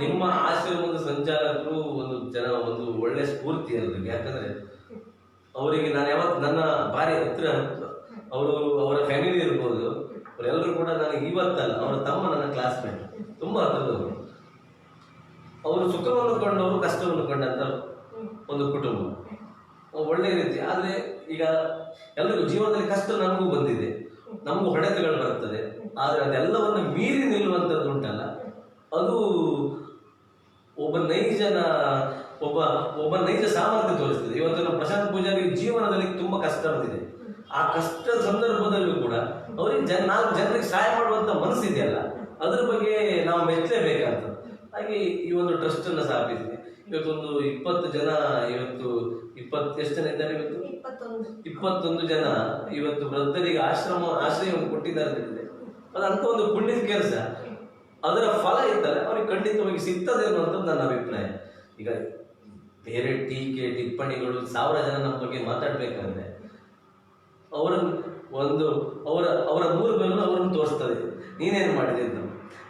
ನಿಮ್ಮ ಆಶ್ರಮದ ಸಂಚಾಲಕರು ಒಂದು ಒಳ್ಳೆ ಸ್ಫೂರ್ತಿ ಅಲ್ರಿ. ಯಾಕಂದ್ರೆ ಅವರಿಗೆ ನಾನು ಯಾವತ್ತು ನನ್ನ ಭಾರಿ ಹತ್ರ ಅವರ ಫ್ಯಾಮಿಲಿ ಇರ್ಬೋದು, ಅವರೆಲ್ಲರೂ ಕೂಡ ನನಗೆ ಇವತ್ತಲ್ಲ, ಅವರ ತಮ್ಮ ನನ್ನ ಕ್ಲಾಸ್ಮೇಟ್, ತುಂಬಾ ಹತ್ರದವರು. ಅವರು ಸುಖವನ್ನು ಕಂಡವರು ಕಷ್ಟವನ್ನು ಕಂಡಂತ ಒಂದು ಕುಟುಂಬ, ಒಳ್ಳೆ ರೀತಿ. ಆದ್ರೆ ಈಗ ಎಲ್ಲರಿಗೂ ಜೀವನದಲ್ಲಿ ಕಷ್ಟ ನನಗೂ ಬಂದಿದೆ, ನಮಗೂ ಹೊಡೆತಗಳು ಬರ್ತದೆ. ಆದ್ರೆ ಅದೆಲ್ಲವನ್ನು ಮೀರಿ ನಿಲ್ಲುವಂಥದ್ದು ಉಂಟಲ್ಲ, ಅದು ಒಬ್ಬ ನೈಜ ಸಾಮರ್ಥ್ಯ ತೋರಿಸ್ತದೆ. ಇವತ್ತು ನಮ್ಮ ಪ್ರಶಾಂತ್ ಪೂಜಾರಿ ಜೀವನದಲ್ಲಿ ತುಂಬಾ ಕಷ್ಟ ಬಂದಿದೆ. ಆ ಕಷ್ಟ ಸಂದರ್ಭದಲ್ಲೂ ಕೂಡ ಅವರಿಗೆ 4 ಜನರಿಗೆ ಸಹಾಯ ಮಾಡುವಂತ ಮನಸ್ಸಿದೆಯಲ್ಲ, ಅದ್ರ ಬಗ್ಗೆ ನಾವು ಮೆಚ್ಚಲೇಬೇಕಾಗ್ತದೆ. ಹಾಗೆ ಈ ಒಂದು ಟ್ರಸ್ಟ್ ಅನ್ನ ಸ್ಥಾಪಿಸಿದೆ. ಇವತ್ತೊಂದು 20 ಜನ, ಇವತ್ತು ಎಷ್ಟು ಜನ ಇದ್ದಾರೆ? ಇವತ್ತು 21 ಜನ ಇವತ್ತು ವೃದ್ಧರಿಗೆ ಆಶ್ರಯವನ್ನು ಕೊಟ್ಟಿದ್ದಾರೆ. ಅದಂತ ಒಂದು ಪುಣ್ಯದ ಕೆಲಸ. ಅದರ ಫಲ ಇದ್ದರೆ ಅವ್ರಿಗೆ ಖಂಡಿತವಾಗಿ ಸಿಗ್ತದೆ ಅನ್ನುವಂಥದ್ದು ನನ್ನ ಅಭಿಪ್ರಾಯ. ಈಗ ಬೇರೆ ಟೀಕೆ ಟಿಪ್ಪಣಿಗಳು 1000 ಜನ ನಮ್ಮ ಬಗ್ಗೆ ಮಾತಾಡ್ಬೇಕಾದ್ರೆ ಅವರ 3 ಬೆನ್ನು ಅವರನ್ನು ತೋರಿಸ್ತದೆ. ನೀನೇನು ಮಾಡಿದೆ ಅಂತ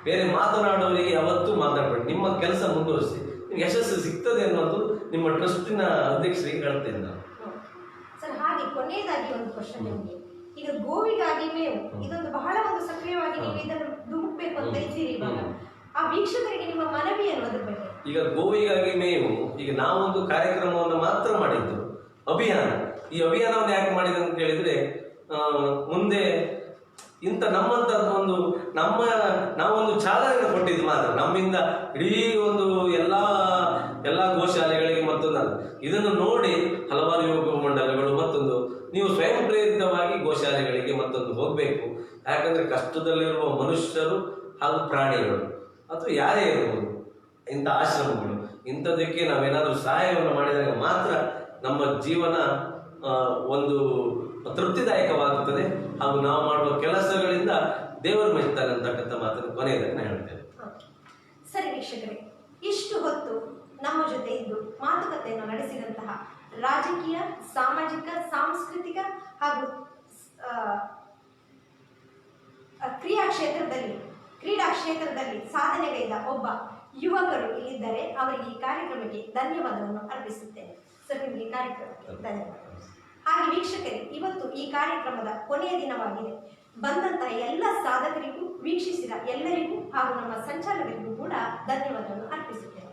ಬೇರೆ ಮಾತನಾಡೋರಿಗೆ ಯಾವತ್ತೂ ಮಾತಾಡ್ಬೇಡಿ, ನಿಮ್ಮ ಕೆಲಸ ಮುಂದುವರಿಸಿ, ನಿಮ್ಗೆ ಯಶಸ್ಸು ಸಿಗ್ತದೆ ಅನ್ನೋದು ನಿಮ್ಮ ಟ್ರಸ್ಟಿನ ಅಧ್ಯಕ್ಷರಿಗೆ ಹೇಳ್ತೇನೆ ನಾನು. ಸರ್, ಹಾಗೆ ಕೊನೆಯದಾಗಿ ಒಂದು ಕ್ವಶನ್ ನಿಮಗೆ. ಈಗ ಗೋವಿಗಾಗಿ ಮೇವು ಇದೊಂದು ಬಹಳ ಒಂದು ಸಕ್ರಿಯವಾಗಿ ನೀವು ಇದನ್ನು ಧುಮುಕ್ಬೇಕು ಅಂತ ಇದ್ದೀರಿ ಇವಾಗ. ಆ ವೀಕ್ಷಕರಿಗೆ ನಿಮ್ಮ ಮನವಿ ಅನ್ನೋದ್ರ ಬಗ್ಗೆ. ಈಗ ಗೋವಿಗಾಗಿ ಮೇವು, ಈಗ ನಾವೊಂದು ಕಾರ್ಯಕ್ರಮವನ್ನು ಮಾತ್ರ ಮಾಡಿದ್ದು, ಅಭಿಯಾನ. ಈ ಅಭಿಯಾನವನ್ನು ಯಾಕೆ ಮಾಡಿದೆ ಅಂತ ಹೇಳಿದ್ರೆ, ಮುಂದೆ ಇಂಥ ನಾವೊಂದು ಚಾಲನೆ ಕೊಟ್ಟಿದ್ದು ಮಾತ್ರ, ನಮ್ಮಿಂದ ಇಡೀ ಒಂದು ಎಲ್ಲಾ ಗೋಶಾಲೆಗಳಿಗೆ ಮತ್ತೊಂದು ಇದನ್ನು ನೋಡಿ ಹಲವಾರು ಯುವಕ ಮಂಡಲಗಳು ಮತ್ತೊಂದು ನೀವು ಸ್ವಯಂ ಪ್ರೇರಿತವಾಗಿ ಗೋಶಾಲೆಗಳಿಗೆ ಮತ್ತೊಂದು ಹೋಗ್ಬೇಕು. ಯಾಕಂದ್ರೆ ಕಷ್ಟದಲ್ಲಿರುವ ಮನುಷ್ಯರು ಹಾಗೂ ಪ್ರಾಣಿಗಳು ಅಥವಾ ಯಾರೇ ಇರ್ಬೋದು, ಇಂಥ ಆಶ್ರಮಗಳು, ಇಂಥದಕ್ಕೆ ನಾವೇನಾದ್ರೂ ಸಹಾಯವನ್ನು ಮಾಡಿದಾಗ ಮಾತ್ರ ನಮ್ಮ ಜೀವನ ಒಂದು ತೃಪ್ತಿದಾಯಕವಾಗುತ್ತದೆ ಹಾಗೂ ನಾವು ಮಾಡುವ ಕೆಲಸಗಳಿಂದ ದೇವರು ಮೆಚ್ತಾರೆ ಅಂತಕ್ಕಂಥ ಮಾತನ್ನು ಕೊನೆಯದಾಗಿ ನಾನು ಹೇಳ್ತೇನೆ. ಸರಿ ವೀಕ್ಷಕರೇ, ಇಷ್ಟು ಹೊತ್ತು ನಮ್ಮ ಜೊತೆ ಇದ್ದು ಮಾತುಕತೆಯನ್ನು ನಡೆಸಿದಂತಹ ರಾಜಕೀಯ, ಸಾಮಾಜಿಕ, ಸಾಂಸ್ಕೃತಿಕ ಹಾಗೂ ಕ್ರೀಡಾ ಕ್ಷೇತ್ರದಲ್ಲಿ ಸಾಧನೆಗೈದ ಒಬ್ಬ ಯುವಕರು ಇಲ್ಲಿದ್ದಾರೆ. ಅವರಿಗೆ ಈ ಕಾರ್ಯಕ್ರಮಕ್ಕೆ ಧನ್ಯವಾದವನ್ನು ಅರ್ಪಿಸುತ್ತೇನೆ. ಸರ್, ನಿಮಗೆ ಕಾರ್ಯಕ್ರಮಕ್ಕೆ ಧನ್ಯವಾದ. ಹಾಗೆ ವೀಕ್ಷಕರೇ, ಇವತ್ತು ಈ ಕಾರ್ಯಕ್ರಮದ ಕೊನೆಯ ದಿನವಾಗಿದೆ. ಬಂದಂತಹ ಎಲ್ಲ ಸಾಧಕರಿಗೂ, ವೀಕ್ಷಿಸಿದ ಎಲ್ಲರಿಗೂ ಹಾಗೂ ನಮ್ಮ ಸಂಚಾಲಕರಿಗೂ ಕೂಡ ಧನ್ಯವಾದವನ್ನು ಅರ್ಪಿಸುತ್ತೇನೆ.